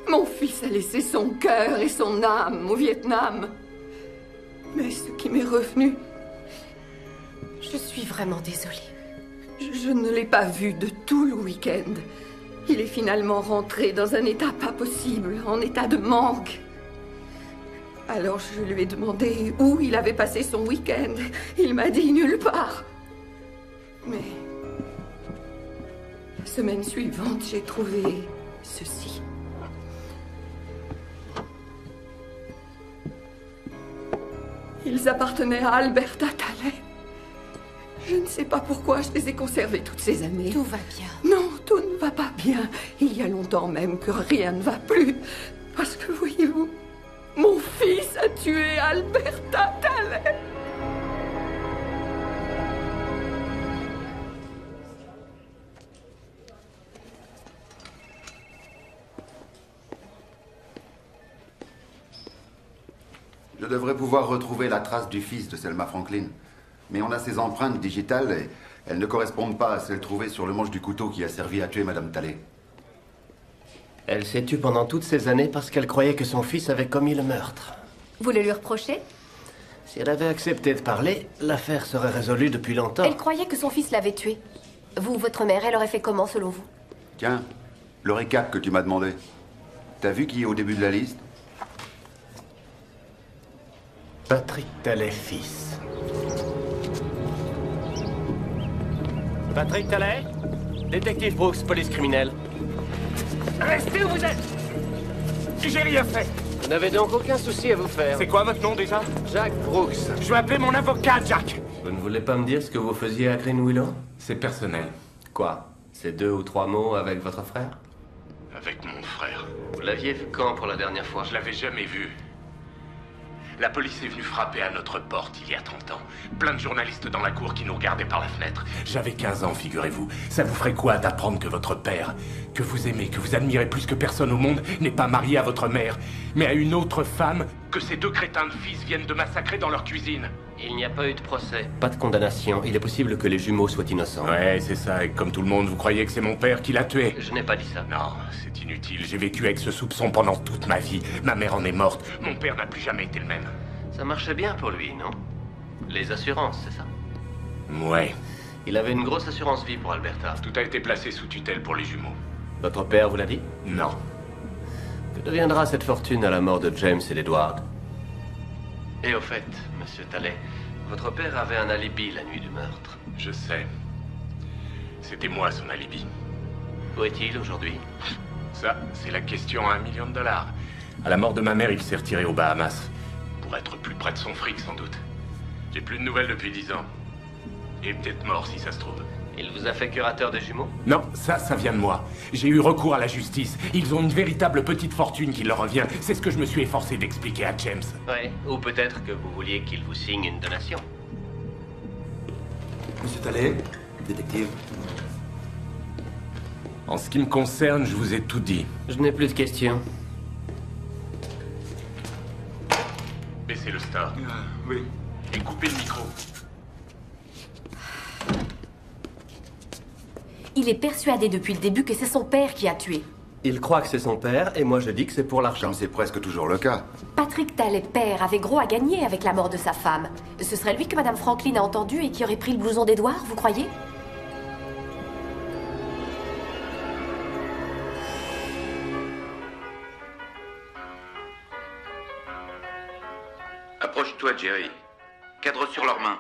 Mon fils a laissé son cœur et son âme au Vietnam. Mais ce qui m'est revenu... Je suis vraiment désolée. Je ne l'ai pas vu de tout le week-end. Il est finalement rentré dans un état pas possible, en état de manque. Alors je lui ai demandé où il avait passé son week-end. Il m'a dit nulle part. Mais... la semaine suivante, j'ai trouvé ceci. Ils appartenaient à Alberta Talley. Je ne sais pas pourquoi je les ai conservés toutes ces années. Tout va bien. Non, tout ne va pas bien. Il y a longtemps même que rien ne va plus. Parce que, voyez-vous, mon fils a tué Alberta Talley. Je devrais pouvoir retrouver la trace du fils de Selma Franklin. Mais on a ses empreintes digitales et elles ne correspondent pas à celles trouvées sur le manche du couteau qui a servi à tuer Madame Talley. Elle s'est tue pendant toutes ces années parce qu'elle croyait que son fils avait commis le meurtre. Vous le lui reprochez? Si elle avait accepté de parler, l'affaire serait résolue depuis longtemps. Elle croyait que son fils l'avait tué. Vous, votre mère, elle aurait fait comment selon vous? Tiens, le récap que tu m'as demandé. T'as vu qui est au début de la liste? Patrick Talley, fils. Patrick Talley? Détective Brooks, police criminelle. Restez où vous êtes! J'ai rien fait! Vous n'avez donc aucun souci à vous faire. C'est quoi votre nom déjà? Jack Brooks. Je vais appeler mon avocat, Jack! Vous ne voulez pas me dire ce que vous faisiez à Green Willow? C'est personnel. Quoi? Ces 2 ou 3 mots avec votre frère? Avec mon frère. Vous l'aviez vu quand pour la dernière fois? Je l'avais jamais vu. La police est venue frapper à notre porte il y a 30 ans. Plein de journalistes dans la cour qui nous regardaient par la fenêtre. J'avais 15 ans, figurez-vous. Ça vous ferait quoi d'apprendre que votre père, que vous aimez, que vous admirez plus que personne au monde, n'est pas marié à votre mère, mais à une autre femme que ces 2 crétins de fils viennent de massacrer dans leur cuisine? Il n'y a pas eu de procès. Pas de condamnation. Il est possible que les jumeaux soient innocents. Ouais, c'est ça. Et comme tout le monde, vous croyez que c'est mon père qui l'a tué? Je n'ai pas dit ça. Non, c'est inutile. J'ai vécu avec ce soupçon pendant toute ma vie. Ma mère en est morte. Mon père n'a plus jamais été le même. Ça marchait bien pour lui, non? Les assurances, c'est ça? Ouais. Il avait une grosse assurance vie pour Alberta. Tout a été placé sous tutelle pour les jumeaux. Votre père vous l'a dit? Non. Que deviendra cette fortune à la mort de James et d'Edward? Et au fait, monsieur Talley, votre père avait un alibi la nuit du meurtre. Je sais. C'était moi son alibi. Où est-il aujourd'hui? Ça, c'est la question à $1 million. À la mort de ma mère, il s'est retiré aux Bahamas. Pour être plus près de son fric, sans doute. J'ai plus de nouvelles depuis 10 ans. Il est peut-être mort, si ça se trouve. Il vous a fait curateur des jumeaux? Non, ça vient de moi. J'ai eu recours à la justice. Ils ont une véritable petite fortune qui leur revient. C'est ce que je me suis efforcé d'expliquer à James. Oui, ou peut-être que vous vouliez qu'il vous signe une donation. Monsieur Talley, détective. En ce qui me concerne, je vous ai tout dit. Je n'ai plus de questions. Baissez le store. Oui. Et coupez le micro. Il est persuadé depuis le début que c'est son père qui a tué. Il croit que c'est son père, et moi je dis que c'est pour l'argent. C'est presque toujours le cas. Patrick Talley, père, avait gros à gagner avec la mort de sa femme. Ce serait lui que Madame Franklin a entendu et qui aurait pris le blouson d'Edward, vous croyez? Approche-toi, Jerry. Cadre sur leurs mains.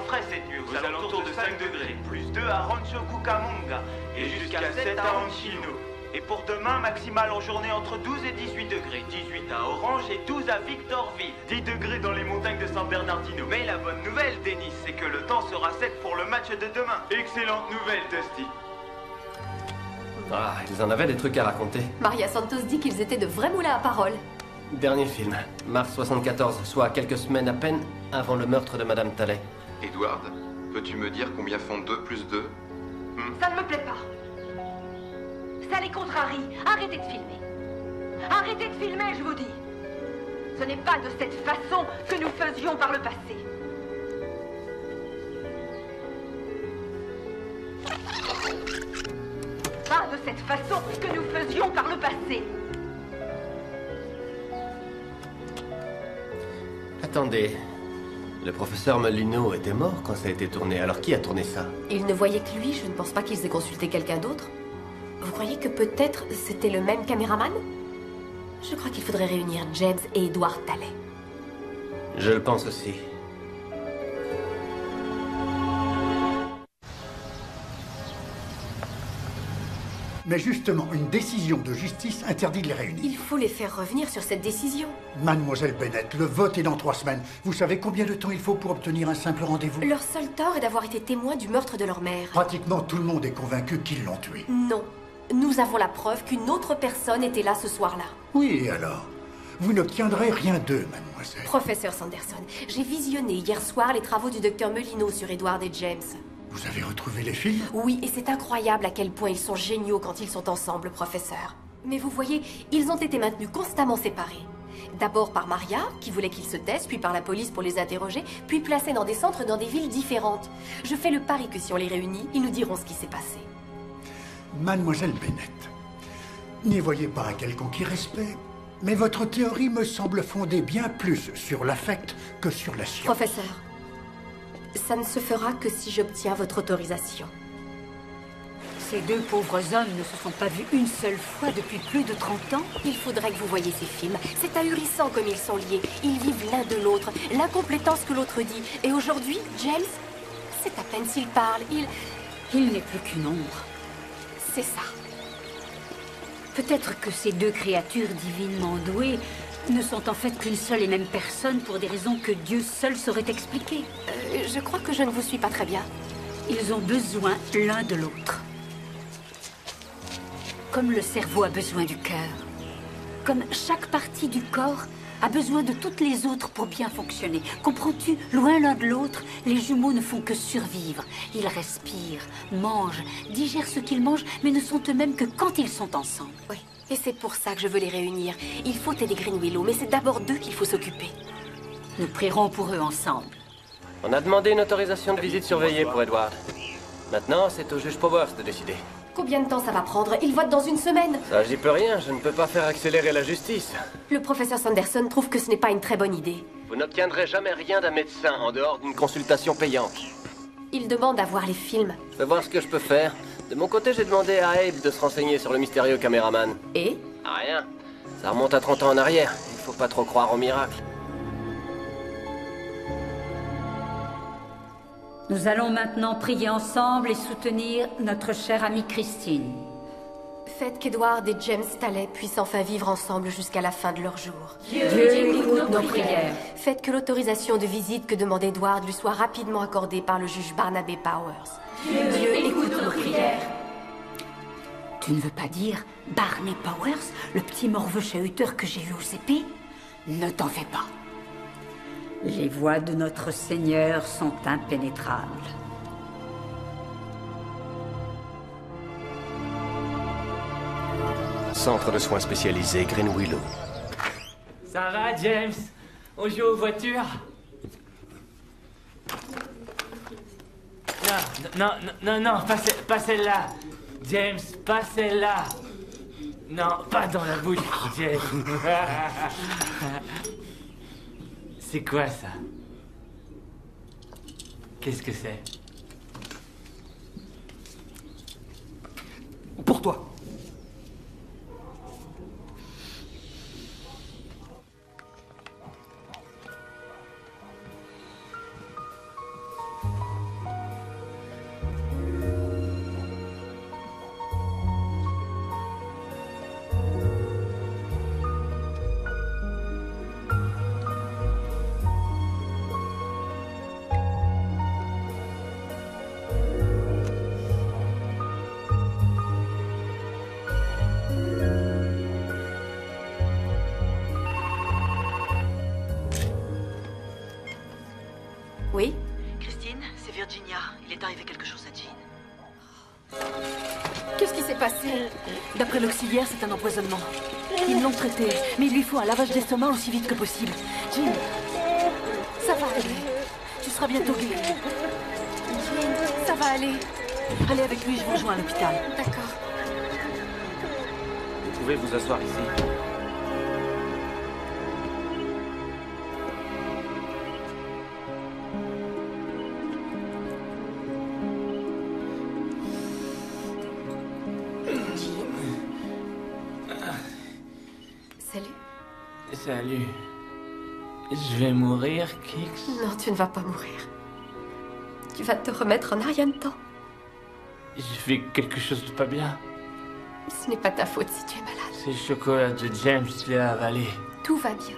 frais cette nuit, aux alentours de 5 degrés. Plus 2 à Rancho Cucamonga. Et jusqu'à 7 à Ranchino. Et pour demain, maximal en journée entre 12 et 18 degrés. 18 à Orange et 12 à Victorville. 10 degrés dans les montagnes de San Bernardino. Mais la bonne nouvelle, Denis, c'est que le temps sera sec pour le match de demain. Excellente nouvelle, Dusty. Ah, ils en avaient des trucs à raconter. Maria Santos dit qu'ils étaient de vrais moulins à parole. Dernier film, mars 74, soit quelques semaines à peine avant le meurtre de Madame Talley. Edward, peux-tu me dire combien font 2 plus 2 Ça ne me plaît pas. Ça les contrarie. Arrêtez de filmer. Arrêtez de filmer, je vous dis. Ce n'est pas de cette façon que nous faisions par le passé. Pas de cette façon que nous faisions par le passé. Attendez, le professeur Molino était mort quand ça a été tourné, alors qui a tourné ça? Ils ne voyaient que lui, je ne pense pas qu'ils aient consulté quelqu'un d'autre. Vous croyez que peut-être c'était le même caméraman? Je crois qu'il faudrait réunir James et Edward Talley. Je le pense aussi. Mais justement, une décision de justice interdit de les réunir. Il faut les faire revenir sur cette décision. Mademoiselle Bennett, le vote est dans 3 semaines. Vous savez combien de temps il faut pour obtenir un simple rendez-vous? Leur seul tort est d'avoir été témoins du meurtre de leur mère. Pratiquement tout le monde est convaincu qu'ils l'ont tué. Non. Nous avons la preuve qu'une autre personne était là ce soir-là. Oui, et alors? Vous n'obtiendrez rien d'eux, mademoiselle. Professeur Sanderson, j'ai visionné hier soir les travaux du docteur Molino sur Edward et James. Vous avez retrouvé les films? Oui, et c'est incroyable à quel point ils sont géniaux quand ils sont ensemble, professeur. Mais vous voyez, ils ont été maintenus constamment séparés. D'abord par Maria, qui voulait qu'ils se taisent, puis par la police pour les interroger, puis placés dans des centres dans des villes différentes. Je fais le pari que si on les réunit, ils nous diront ce qui s'est passé. Mademoiselle Bennett, n'y voyez pas un quelconque irrespect, mais votre théorie me semble fondée bien plus sur l'affect que sur la science. Professeur, ça ne se fera que si j'obtiens votre autorisation. Ces 2 pauvres hommes ne se sont pas vus une seule fois depuis plus de 30 ans. Il faudrait que vous voyiez ces films. C'est ahurissant comme ils sont liés. Ils vivent l'un de l'autre, l'un complétant ce que l'autre dit. Et aujourd'hui, James, c'est à peine s'il parle. Il n'est plus qu'une ombre. C'est ça. Peut-être que ces 2 créatures divinement douées ne sont en fait qu'une seule et même personne pour des raisons que Dieu seul saurait expliquer. Je crois que je ne vous suis pas très bien. Ils ont besoin l'un de l'autre. Comme le cerveau a besoin du cœur. Comme chaque partie du corps a besoin de toutes les autres pour bien fonctionner. Comprends-tu? Loin l'un de l'autre, les jumeaux ne font que survivre. Ils respirent, mangent, digèrent ce qu'ils mangent, mais ne sont eux-mêmes que quand ils sont ensemble. Oui, et c'est pour ça que je veux les réunir. Il faut aider Green Willow, mais c'est d'abord d'eux qu'il faut s'occuper. Nous prierons pour eux ensemble. On a demandé une autorisation de visite surveillée pour Edward. Maintenant, c'est au juge Powers de décider. Combien de temps ça va prendre? Il vote dans 1 semaine. Ça, j'y peux rien. Je ne peux pas faire accélérer la justice. Le professeur Sanderson trouve que ce n'est pas une très bonne idée. Vous n'obtiendrez jamais rien d'un médecin en dehors d'une consultation payante. Il demande à voir les films. Je vais voir ce que je peux faire. De mon côté, j'ai demandé à Abe de se renseigner sur le mystérieux caméraman. Et? Rien. Ça remonte à 30 ans en arrière. Il faut pas trop croire au miracle. Nous allons maintenant prier ensemble et soutenir notre chère amie Christine. Faites qu'Edward et James Talley puissent enfin vivre ensemble jusqu'à la fin de leur jour. Dieu écoute nos prières. Faites que l'autorisation de visite que demande Edward lui soit rapidement accordée par le juge Barnabé Powers. Dieu écoute nos prières. Tu ne veux pas dire Barney Powers, le petit morveux chahuteur que j'ai eu au CP? Ne t'en fais pas. Les voies de notre Seigneur sont impénétrables. Centre de soins spécialisé Green Willow. Ça va, James? On joue aux voitures? Non, pas celle-là. James, pas celle-là. Non, pas dans la bouche, James. C'est quoi ça? Qu'est-ce que c'est? Pour toi. Maria, il est arrivé quelque chose à Jean. Qu'est-ce qui s'est passé? D'après l'auxiliaire, c'est un empoisonnement. Ils l'ont traité, mais il lui faut un lavage d'estomac aussi vite que possible. Jean, ça va aller. Tu seras bientôt guérie. Jean, ça va aller. Allez avec lui, je vous rejoins à l'hôpital. D'accord. Vous pouvez vous asseoir ici. Salut. Je vais mourir, Kix? Non, tu ne vas pas mourir. Tu vas te remettre en un rien de temps. J'ai fait quelque chose de pas bien. Ce n'est pas ta faute si tu es malade. C'est le chocolat de James, je l'ai avalé. Tout va bien.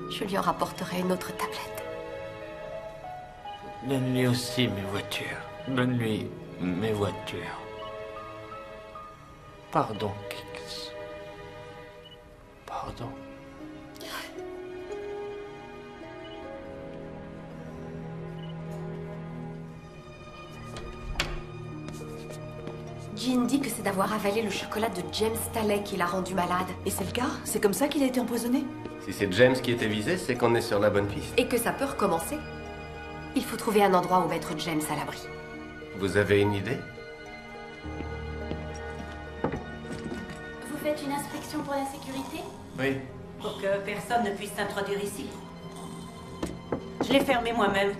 Je lui en rapporterai une autre tablette. Donne-lui aussi mes voitures. Donne-lui mes voitures. Pardon, Kix. Pardon. Jean dit que c'est d'avoir avalé le chocolat de James Staley qui l'a rendu malade. Et c'est le cas? C'est comme ça qu'il a été empoisonné? Si c'est James qui était visé, c'est qu'on est sur la bonne piste. Et que ça peut recommencer. Il faut trouver un endroit où mettre James à l'abri. Vous avez une idée? Vous faites une inspection pour la sécurité? Oui. Pour que personne ne puisse s'introduire ici. Je l'ai fermé moi-même.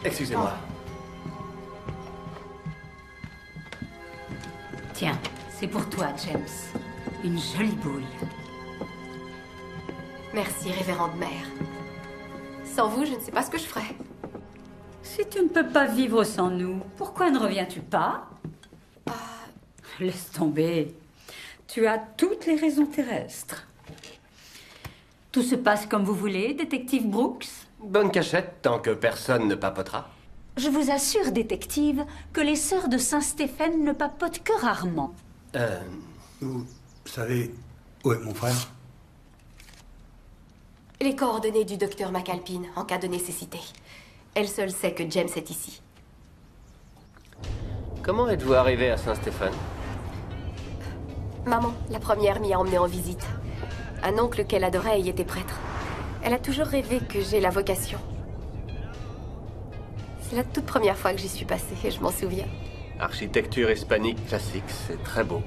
Excusez-moi. Tiens, c'est pour toi, James. Une jolie boule. Merci, révérende mère. Sans vous, je ne sais pas ce que je ferais. Si tu ne peux pas vivre sans nous, pourquoi ne reviens-tu pas? Laisse tomber. Tu as toutes les raisons terrestres. Tout se passe comme vous voulez, détective Brooks? Bonne cachette, tant que personne ne papotera. Je vous assure, détective, que les sœurs de Saint-Stéphane ne papotent que rarement. Vous savez où est mon frère? Les coordonnées du docteur McAlpine, en cas de nécessité. Elle seule sait que James est ici. Comment êtes-vous arrivé à Saint-Stéphane? Maman, la première, m'y a emmené en visite. Un oncle qu'elle adorait y était prêtre. Elle a toujours rêvé que j'ai la vocation. C'est la toute première fois que j'y suis passée et je m'en souviens. Architecture hispanique classique, c'est très beau.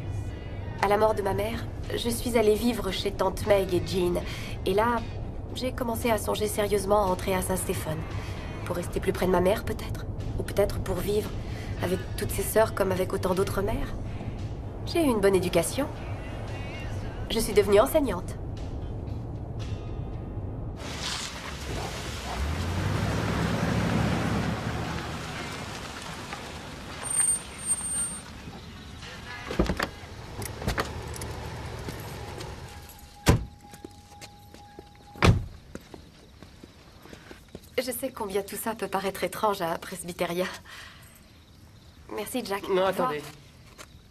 À la mort de ma mère, je suis allée vivre chez tante Meg et Jean. Et là, j'ai commencé à songer sérieusement à entrer à Saint-Stéphane. Pour rester plus près de ma mère, peut-être. Ou peut-être pour vivre avec toutes ses sœurs comme avec autant d'autres mères. J'ai eu une bonne éducation. Je suis devenue enseignante. Je sais combien tout ça peut paraître étrange à un presbytéria. Merci, Jack. Non, attendez.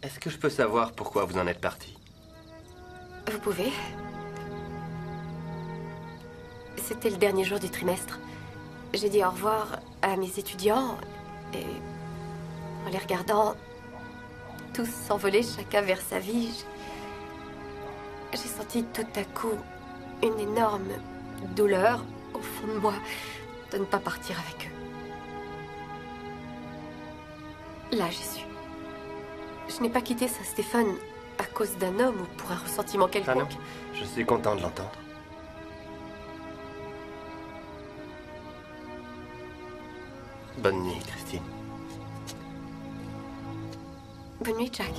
Est-ce que je peux savoir pourquoi vous en êtes parti? Vous pouvez. C'était le dernier jour du trimestre. J'ai dit au revoir à mes étudiants et en les regardant tous s'envoler chacun vers sa vie, j'ai senti tout à coup une énorme douleur au fond de moi de ne pas partir avec eux. Là, j'y suis. Je n'ai pas quitté Saint-Stéphane à cause d'un homme ou pour un ressentiment quelconque. Ah non, je suis content de l'entendre. Bonne nuit, Christine. Bonne nuit, Jack.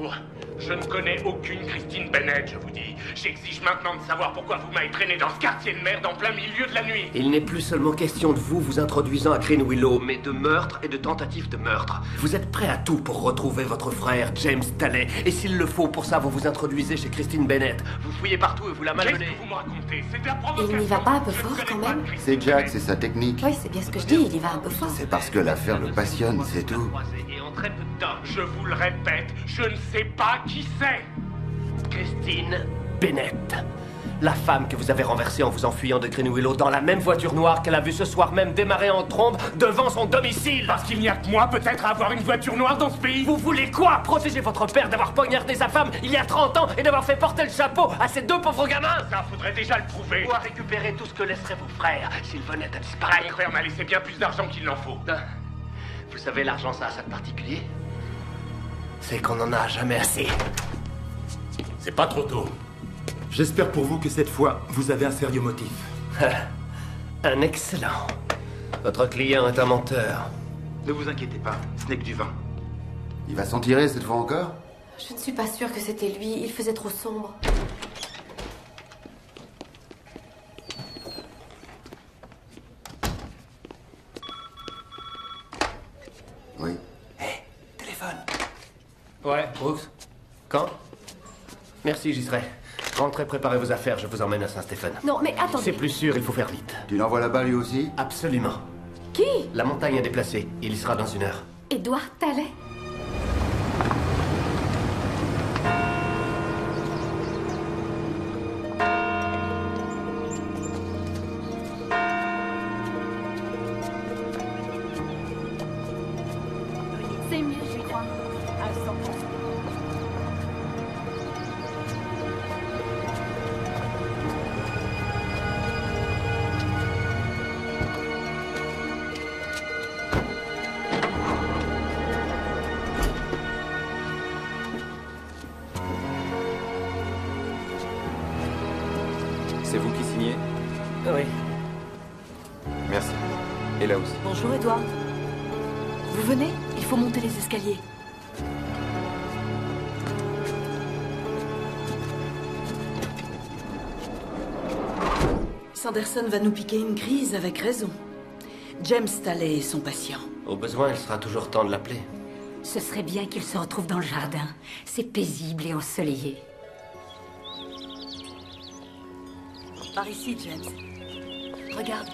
Bonjour. Je ne connais aucune Christine Bennett, je vous dis. J'exige maintenant de savoir pourquoi vous m'avez traîné dans ce quartier de merde en plein milieu de la nuit. Il n'est plus seulement question de vous introduisant à Green Willow, mais de meurtre et de tentative de meurtre. Vous êtes prêt à tout pour retrouver votre frère, James Talley. Et s'il le faut, pour ça, vous vous introduisez chez Christine Bennett. Vous fouillez partout et vous la malmenez. Qu'est-ce que vous me racontez? C'est de la provocation. Il n'y va pas un peu fort quand même? C'est Jack, c'est sa technique. Oui, c'est bien ce que je dis, il y va un peu fort. C'est parce que l'affaire le passionne, c'est tout. Et en très peu de temps, je vous le répète, je ne sais pas qui c'est. Christine Bennett. La femme que vous avez renversée en vous enfuyant de Green Willow dans la même voiture noire qu'elle a vue ce soir même démarrer en trombe devant son domicile. Parce qu'il n'y a que moi peut-être à avoir une voiture noire dans ce pays. Vous voulez quoi? Protéger votre père d'avoir poignardé sa femme il y a 30 ans et d'avoir fait porter le chapeau à ces deux pauvres gamins? Ça, faudrait déjà le prouver. Ou à récupérer tout ce que laisseraient vos frères s'ils venaient à disparaître. Mon frère m'a laissé bien plus d'argent qu'il n'en faut. Vous savez, l'argent, ça a ça de particulier? C'est qu'on en a jamais assez. C'est pas trop tôt. J'espère pour vous que cette fois, vous avez un sérieux motif. Un excellent. Votre client est un menteur. Ne vous inquiétez pas, ce n'est que du vin. Il va s'en tirer cette fois encore? Je ne suis pas sûre que c'était lui, il faisait trop sombre. Oui. Hé, téléphone. Ouais, Brooks. Quand? Merci, j'y serai. Rentrez, préparez vos affaires, je vous emmène à Saint-Stéphane. Non, mais attendez. C'est plus sûr, il faut faire vite. Tu l'envoies là-bas lui aussi? Absolument. Qui? La montagne est déplacée, il y sera dans 1 heure. Edward Talley. C'est mieux, je crois. À 100%. C'est vous qui signez? Oui. Merci. Et là aussi. Bonjour, Edward. Vous venez? Il faut monter les escaliers. Sanderson va nous piquer une crise avec raison. James Talley est son patient. Au besoin, il sera toujours temps de l'appeler. Ce serait bien qu'il se retrouve dans le jardin. C'est paisible et ensoleillé. Par ici, James. Regarde.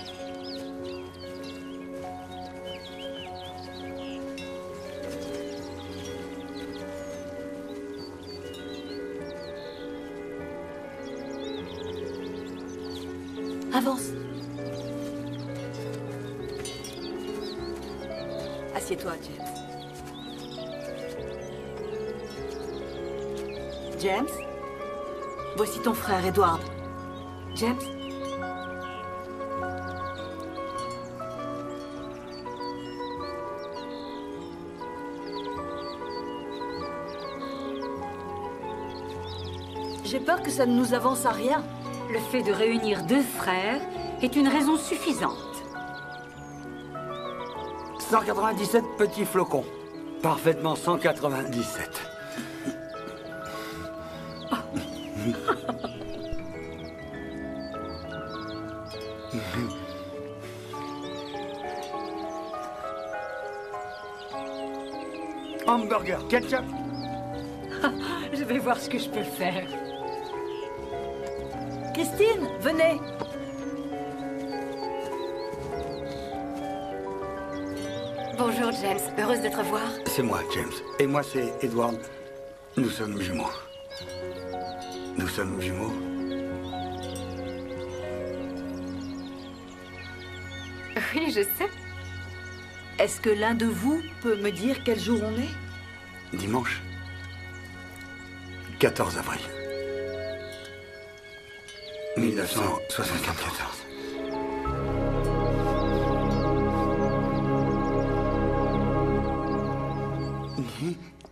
Avance. Assieds-toi, James. James? Voici ton frère, Edward. James? J'ai peur que ça ne nous avance à rien. Le fait de réunir 2 frères est une raison suffisante. 197 petits flocons. Parfaitement 197. Hamburger, ketchup. Je vais voir ce que je peux faire. Christine, venez. Bonjour, James. Heureuse de te revoir. C'est moi, James. Et moi, c'est Edward. Nous sommes jumeaux. Nous sommes jumeaux. Oui, je sais. Est-ce que l'un de vous peut me dire quel jour on est? Dimanche. 14 avril. 1974.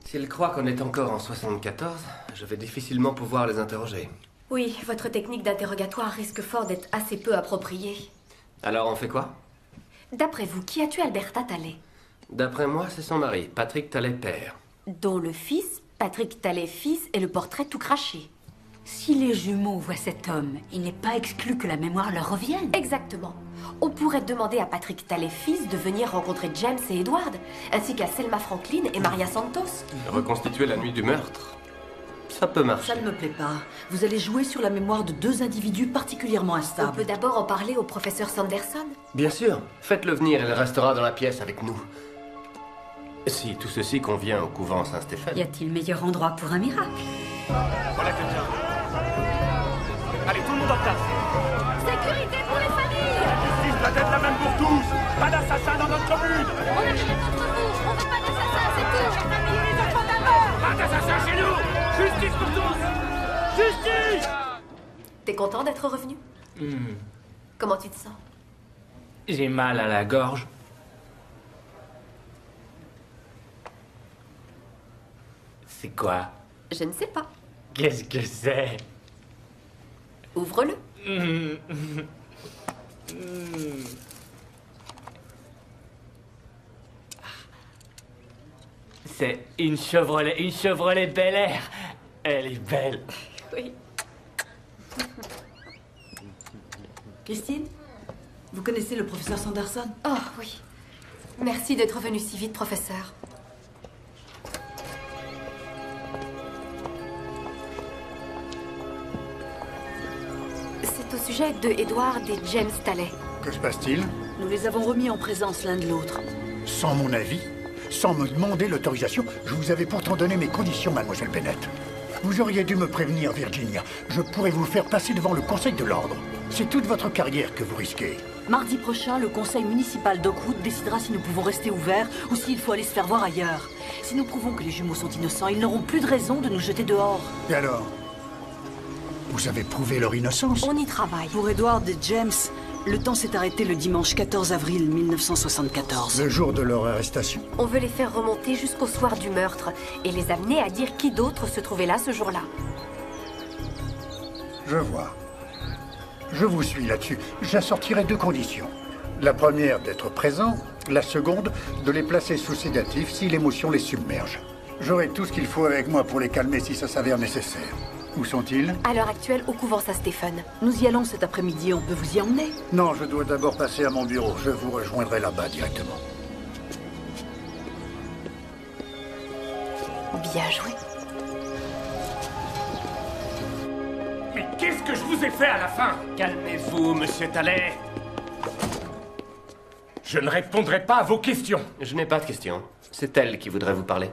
S'ils croient qu'on est encore en 74, je vais difficilement pouvoir les interroger. Oui, votre technique d'interrogatoire risque fort d'être assez peu appropriée. Alors on fait quoi? D'après vous, qui a tué Alberta Talley? D'après moi, c'est son mari, Patrick Talley père. Dont le fils, Patrick Tallet fils et le portrait tout craché. Si les jumeaux voient cet homme, il n'est pas exclu que la mémoire leur revienne. Exactement. On pourrait demander à Patrick Tallet fils de venir rencontrer James et Edward, ainsi qu'à Selma Franklin et Maria Santos. Reconstituer la nuit du meurtre, ça peut marcher. Ça ne me plaît pas. Vous allez jouer sur la mémoire de deux individus particulièrement instables. On peut d'abord en parler au professeur Sanderson. Bien sûr. Faites-le venir, il restera dans la pièce avec nous. Si tout ceci convient au couvent Saint-Stéphane. Y a-t-il meilleur endroit pour un miracle? Voilà quelqu'un. Allez, tout le monde en place. Sécurité pour les familles. La justice doit être la même pour tous. Pas d'assassin dans notre commune. On n'a rien contre vous. On veut pas d'assassins, c'est tout. Les familles et les enfants d'abord. Pas d'assassin chez nous. Justice pour tous. Justice. T'es content d'être revenu? Comment tu te sens? J'ai mal à la gorge. C'est quoi? Je ne sais pas. Qu'est-ce que c'est? Ouvre-le. C'est une Chevrolet Bel Air. Elle est belle. Oui. Christine, vous connaissez le professeur Sanderson? Oh oui. Merci d'être venu si vite, professeur. C'est au sujet de Edward et James Tallet. Que se passe-t-il? Nous les avons remis en présence l'un de l'autre. Sans mon avis? Sans me demander l'autorisation? Je vous avais pourtant donné mes conditions, mademoiselle Bennett. Vous auriez dû me prévenir, Virginia. Je pourrais vous faire passer devant le Conseil de l'Ordre. C'est toute votre carrière que vous risquez. Mardi prochain, le conseil municipal d'Oakwood décidera si nous pouvons rester ouverts ou s'il faut aller se faire voir ailleurs. Si nous prouvons que les jumeaux sont innocents, ils n'auront plus de raison de nous jeter dehors. Et alors? Vous avez prouvé leur innocence? On y travaille. Pour Edward et James, le temps s'est arrêté le dimanche 14 avril 1974. Le jour de leur arrestation. On veut les faire remonter jusqu'au soir du meurtre et les amener à dire qui d'autre se trouvait là ce jour-là. Je vois. Je vous suis là-dessus. J'assortirai deux conditions. La première, d'être présent. La seconde, de les placer sous sédatif si l'émotion les submerge. J'aurai tout ce qu'il faut avec moi pour les calmer si ça s'avère nécessaire. Où sont-ils? À l'heure actuelle, au couvent Saint-Stéphane. Nous y allons cet après-midi, on peut vous y emmener? Non, je dois d'abord passer à mon bureau. Je vous rejoindrai là-bas directement. Bien joué. Mais qu'est-ce que je vous ai fait à la fin? Calmez-vous, monsieur Tallet. Je ne répondrai pas à vos questions. Je n'ai pas de questions. C'est elle qui voudrait vous parler.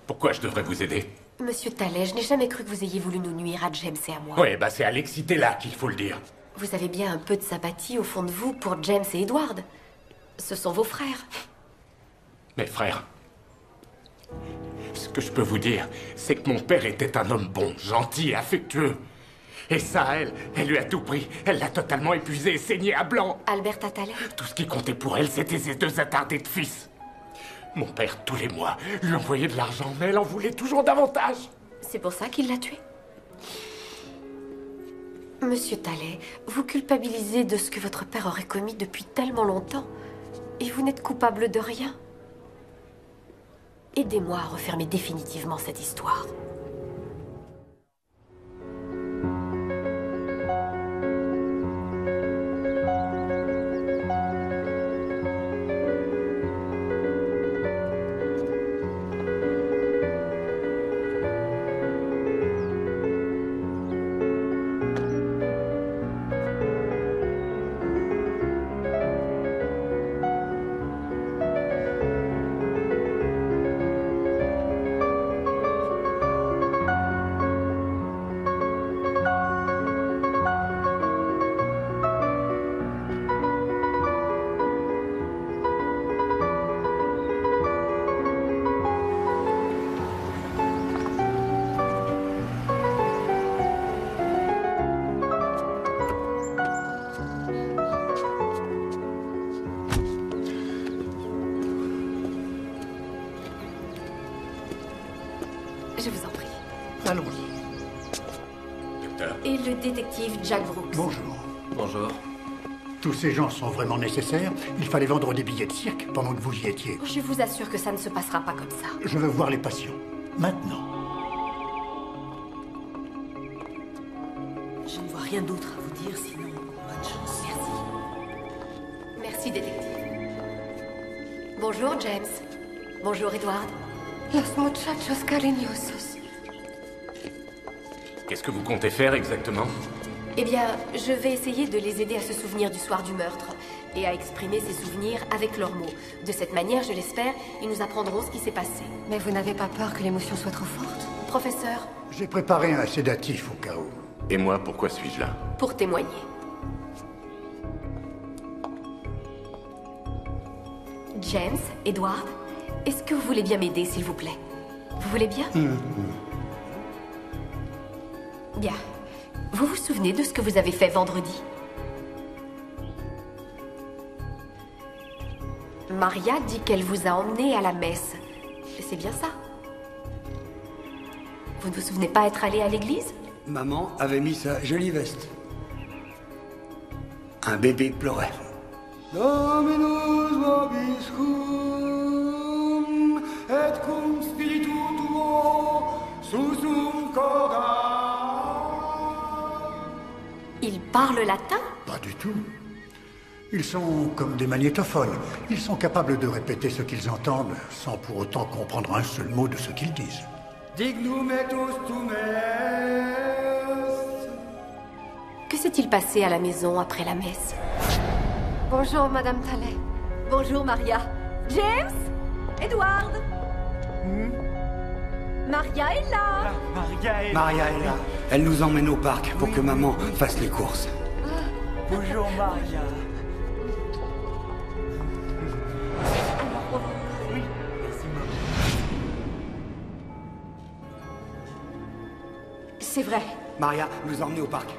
Pourquoi je devrais vous aider? Monsieur Tallet, je n'ai jamais cru que vous ayez voulu nous nuire à James et à moi. Oui, bah c'est à l'exciter là qu'il faut le dire. Vous avez bien un peu de sympathie au fond de vous pour James et Edward. Ce sont vos frères. Mes frères, ce que je peux vous dire, c'est que mon père était un homme bon, gentil et affectueux. Et ça, elle lui a tout pris. Elle l'a totalement épuisé et saigné à blanc. Alberta Tallet? Tout ce qui comptait pour elle, c'était ses deux attardés de fils. Mon père, tous les mois, lui envoyait de l'argent, mais elle en voulait toujours davantage. C'est pour ça qu'il l'a tué? Monsieur Tallet, vous culpabilisez de ce que votre père aurait commis depuis tellement longtemps. Et vous n'êtes coupable de rien. Aidez-moi à refermer définitivement cette histoire. Je vous en prie. Allons-y. Docteur. Et le détective Jack Brooks. Bonjour. Bonjour. Tous ces gens sont vraiment nécessaires? Il fallait vendre des billets de cirque pendant que vous y étiez. Je vous assure que ça ne se passera pas comme ça. Je veux voir les patients. Maintenant. Je ne vois rien d'autre à vous dire, sinon, bonne chance. Merci. Merci, détective. Bonjour, James. Bonjour, Edward. Los muchachos cariñosos. Qu'est-ce que vous comptez faire exactement? Eh bien, je vais essayer de les aider à se souvenir du soir du meurtre et à exprimer ces souvenirs avec leurs mots. De cette manière, je l'espère, ils nous apprendront ce qui s'est passé. Mais vous n'avez pas peur que l'émotion soit trop forte? Professeur? J'ai préparé un sédatif au cas où. Et moi, pourquoi suis-je là? Pour témoigner. James, Edward, est-ce que vous voulez bien m'aider, s'il vous plaît? Vous voulez bien? Bien. Vous vous souvenez de ce que vous avez fait vendredi? Maria dit qu'elle vous a emmené à la messe. C'est bien ça? Vous ne vous souvenez pas être allé à l'église? Maman avait mis sa jolie veste. Un bébé pleurait. Dominus vobiscum et cum spiritu tuo susum corda. Ils parlent latin? Pas du tout. Ils sont comme des magnétophones. Ils sont capables de répéter ce qu'ils entendent sans pour autant comprendre un seul mot de ce qu'ils disent. Dignum etus tum est. Que s'est-il passé à la maison après la messe? Bonjour, Madame Talley. Bonjour, Maria. James? Edward? Maria est là. Maria est là. Elle nous emmène au parc pour que maman fasse les courses. Bonjour, Maria. Oui, merci, maman. C'est vrai. Maria nous a emmenés au parc.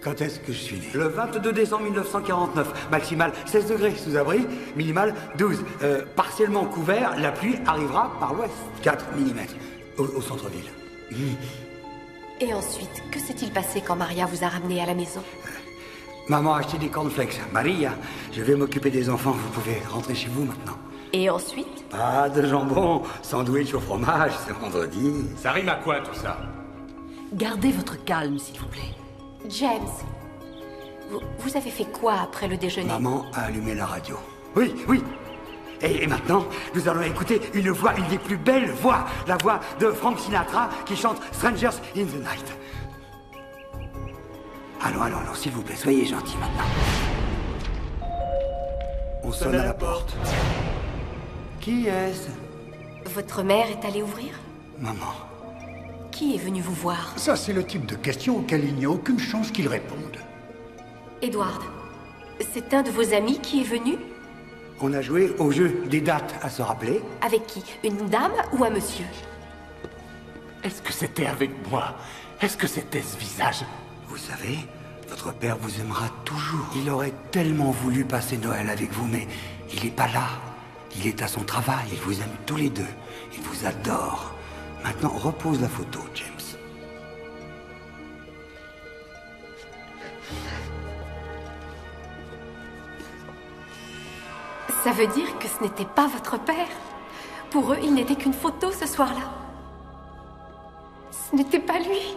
Quand est-ce que je suis né? Le 22 décembre 1949. Maximal 16 degrés sous abri, minimal 12. Partiellement couvert, la pluie arrivera par l'ouest. 4 mm au centre-ville. Et ensuite, que s'est-il passé quand Maria vous a ramené à la maison? Maman a acheté des cornflakes. Maria, je vais m'occuper des enfants. Vous pouvez rentrer chez vous maintenant. Et ensuite? Pas de jambon, sandwich au fromage, c'est vendredi. Ça rime à quoi tout ça? Gardez votre calme, s'il vous plaît. James, vous avez fait quoi après le déjeuner? Maman a allumé la radio. Oui, oui. Et maintenant, nous allons écouter une voix, une des plus belles voix, la voix de Frank Sinatra qui chante Strangers in the Night. Allons, s'il vous plaît, soyez gentils maintenant. On sonne à la porte. Qui est-ce? Votre mère est allée ouvrir? Maman. Qui est venu vous voir? Ça, c'est le type de question auquel il n'y a aucune chance qu'il réponde. Edward, c'est un de vos amis qui est venu? On a joué au jeu des dates à se rappeler. Avec qui? Une dame ou un monsieur? Est-ce que c'était avec moi? Est-ce que c'était ce visage? Vous savez, votre père vous aimera toujours. Il aurait tellement voulu passer Noël avec vous, mais il n'est pas là. Il est à son travail. Il vous aime tous les deux. Il vous adore. Maintenant, repose la photo, James. Ça veut dire que ce n'était pas votre père? Pour eux, il n'était qu'une photo ce soir-là. Ce n'était pas lui.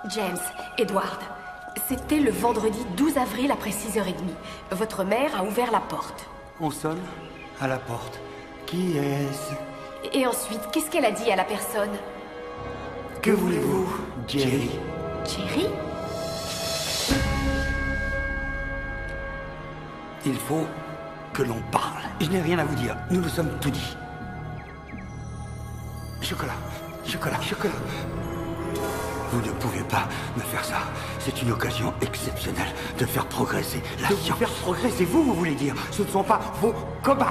James, Edward, c'était le vendredi 12 avril après 6h30. Votre mère a ouvert la porte. On sonne à la porte. Qui est-ce? Et ensuite, qu'est-ce qu'elle a dit à la personne? Que voulez-vous, Jerry? Jerry? Il faut que l'on parle. Je n'ai rien à vous dire. Nous nous sommes tout dit. Chocolat, chocolat, chocolat. Vous ne pouvez pas me faire ça. C'est une occasion exceptionnelle de faire progresser la science. De faire progresser, vous voulez dire? Ce ne sont pas vos cobayes.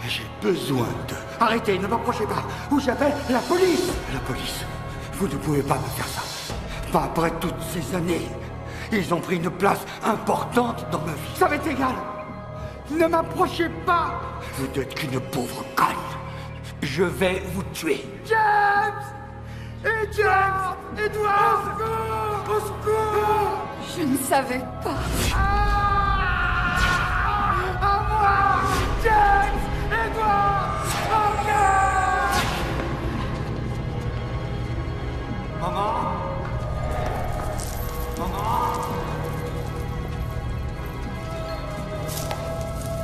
J'ai besoin de... Arrêtez, ne m'approchez pas. Ou j'appelle la police. La police. Vous ne pouvez pas me faire ça. Pas après toutes ces années. Ils ont pris une place importante dans ma vie. Ça m'est égal. Ne m'approchez pas. Vous n'êtes qu'une pauvre conne. Je vais vous tuer. James! Et James! Edward! Au secours! Je ne savais pas. À moi! James! Edward! Maman? Maman?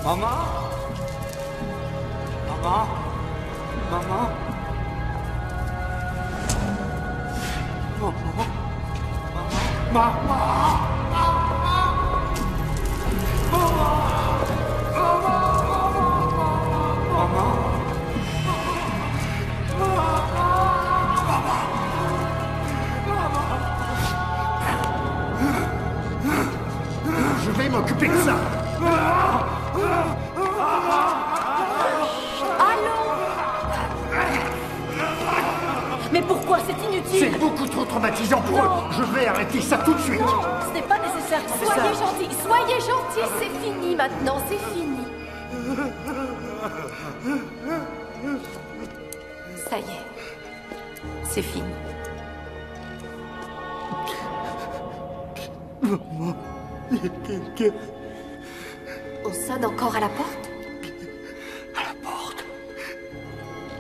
Maman? Maman? Maman? Je vais m'occuper de ça. Mais pourquoi? C'est inutile. C'est beaucoup trop traumatisant pour eux. Je vais arrêter ça tout de suite. Ce n'est pas nécessaire, professeur. Soyez gentil, c'est fini maintenant, c'est fini. Ça y est, c'est fini. Maman, il y a quelqu'un. On sonne encore à la porte? À la porte.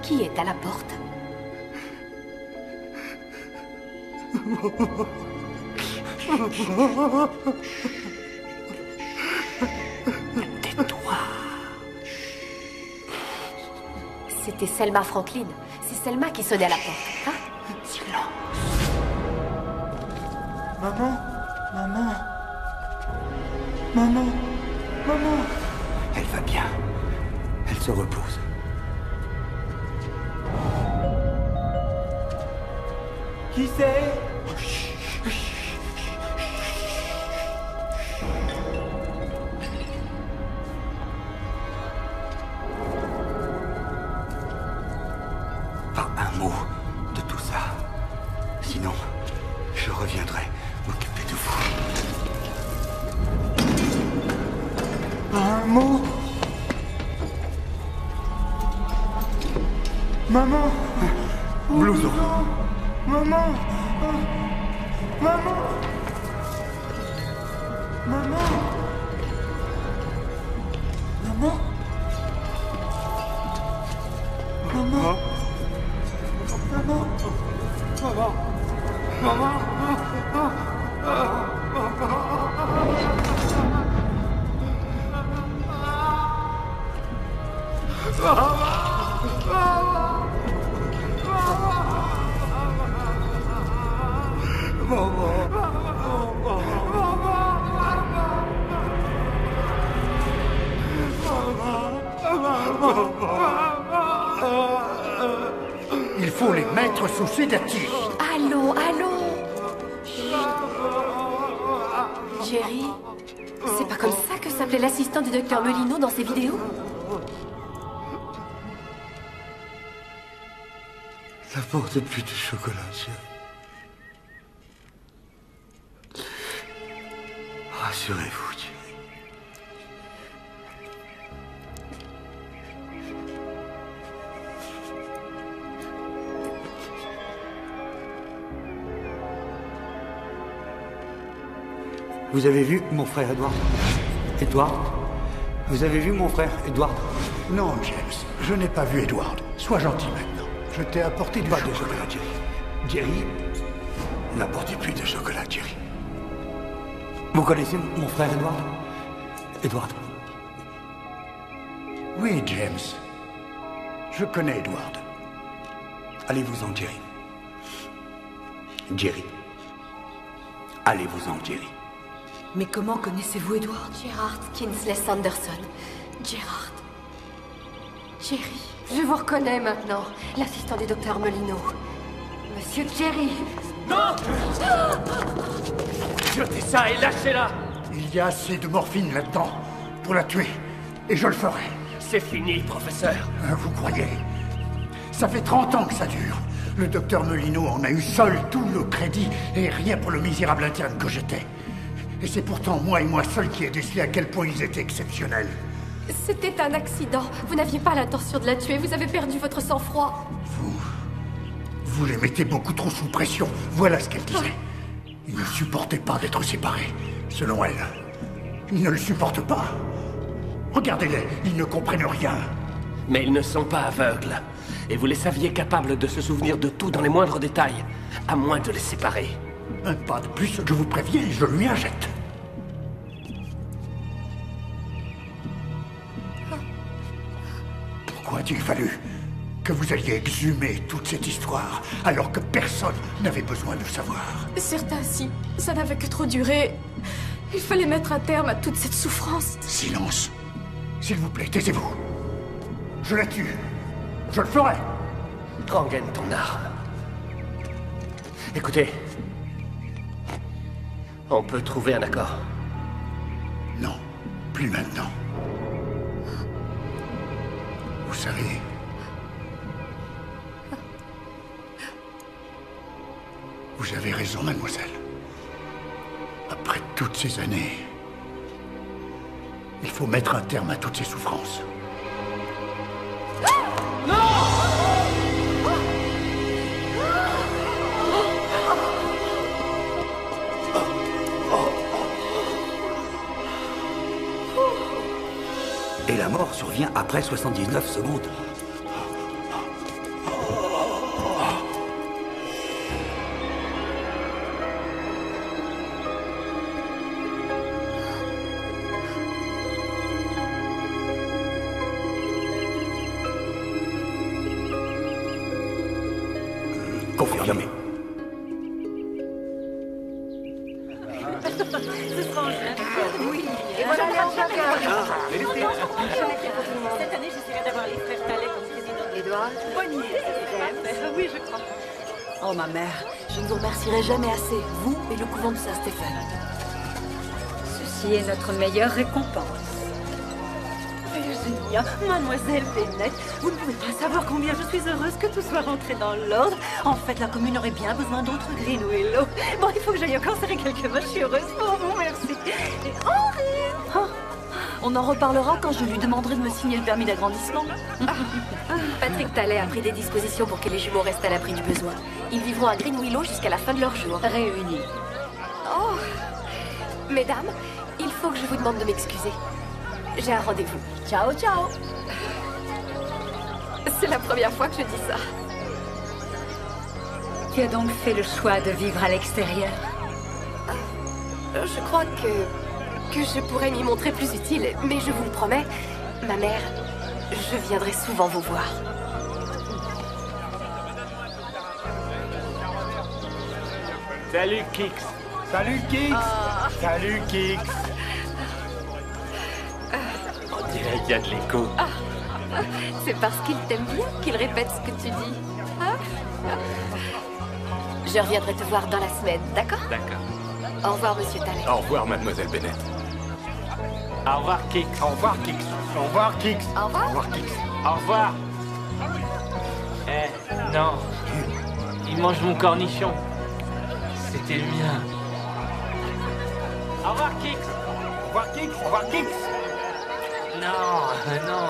Qui est à la porte? Tais-toi. C'était Selma Franklin. C'est Selma qui sonnait à la porte, hein? Silence. Maman, maman, maman, maman. Elle va bien. Elle se repose. Qui c'est? Pas un mot de tout ça. Sinon, je reviendrai m'occuper de vous. Pas un mot. Maman. Blouson. Maman. Maman. Maman. Maman. Maman. Maman. Maman. Il faut les mettre sous sédatif. Allons. Jerry, c'est pas comme ça que s'appelait l'assistant du docteur Melino dans ses vidéos? N'apportez plus de chocolat, chérie. Rassurez-vous, Jerry. Vous avez vu mon frère Edward? Edward? Vous avez vu mon frère Edward? Non, James, je n'ai pas vu Edward. Sois gentil maintenant. Je t'ai apporté du chocolat. De chocolat, Jerry. Jerry, n'apportez plus de chocolat, Jerry. Vous connaissez mon frère Edward? Edward? Oui, James. Je connais Edward. Allez-vous-en, Jerry. Jerry. Allez-vous-en, Jerry. Mais comment connaissez-vous Edward? Gerard Kinsley Sanderson. Gerard. Jerry. Je vous reconnais maintenant. L'assistant du docteur Melino. Monsieur Jerry. Non! Jetez ça et lâchez-la! Il y a assez de morphine là-dedans pour la tuer. Et je le ferai. C'est fini, professeur. Vous croyez? Ça fait 30 ans que ça dure. Le docteur Melino en a eu seul tout le crédit et rien pour le misérable interne que j'étais. Et c'est pourtant moi et moi seul qui ai décelé à quel point ils étaient exceptionnels. C'était un accident. Vous n'aviez pas l'intention de la tuer. Vous avez perdu votre sang-froid. Vous les mettez beaucoup trop sous pression. Voilà ce qu'elle disait. Ils ne supportaient pas d'être séparés. Selon elle. Ils ne le supportent pas. Regardez-les, ils ne comprennent rien. Mais ils ne sont pas aveugles. Et vous les saviez capables de se souvenir de tout dans les moindres détails, à moins de les séparer. Un pas de plus, je vous préviens, je lui injecte. Pourquoi a-t-il fallu que vous alliez exhumer toute cette histoire, alors que personne n'avait besoin de le savoir? Certains, si. Ça n'avait que trop duré. Il fallait mettre un terme à toute cette souffrance. Silence. S'il vous plaît, taisez-vous. Je la tue. Je le ferai. Rengaine ton arme. Écoutez. On peut trouver un accord. Non, plus maintenant. Vous savez... Vous avez raison, mademoiselle. Après toutes ces années, il faut mettre un terme à toutes ces souffrances. Et la mort survient après 79 secondes. Confirmé. Oui, et voilà les Cette année, j'essaierai d'avoir les frères Talley comme président. Edouard, Bonne idée. Oui, je crois. Oh, ma mère, je ne vous remercierai jamais assez, vous et le couvent de Saint-Stéphane. Ceci est notre meilleure récompense. Virginia, mademoiselle Bennett, vous ne pouvez pas savoir combien je suis heureuse que tout soit rentré dans l'ordre. En fait, la commune aurait bien besoin d'autres Greenwillow. Bon, il faut que j'aille encore serrer quelques vaches. Je suis heureuse pour vous, merci. Et Henri! Oh, on en reparlera quand je lui demanderai de me signer le permis d'agrandissement. Patrick Talley a pris des dispositions pour que les jumeaux restent à l'abri du besoin. Ils vivront à Greenwillow jusqu'à la fin de leur jour. Réunis. Oh! Mesdames, il faut que je vous demande de m'excuser. J'ai un rendez-vous. Ciao, ciao. C'est la première fois que je dis ça. Tu as donc fait le choix de vivre à l'extérieur? Je crois que je pourrais m'y montrer plus utile, mais je vous le promets, ma mère, je viendrai souvent vous voir. Salut, Kix. Salut, Kix. Salut, Kix. On dirait qu'il y a de l'écho. C'est parce qu'il t'aime bien qu'il répète ce que tu dis. Je reviendrai te voir dans la semaine, d'accord? D'accord. Au revoir, monsieur Talley. Au revoir, mademoiselle Bennett. Au revoir, Kix. Au revoir, Kix. Au revoir, Kix. Au revoir. Au revoir, Kix. Au revoir. Eh, non. Il mange mon cornichon. C'était le mien. Au revoir, Kix. Au revoir, Kix. Au revoir, Kix. Non, non.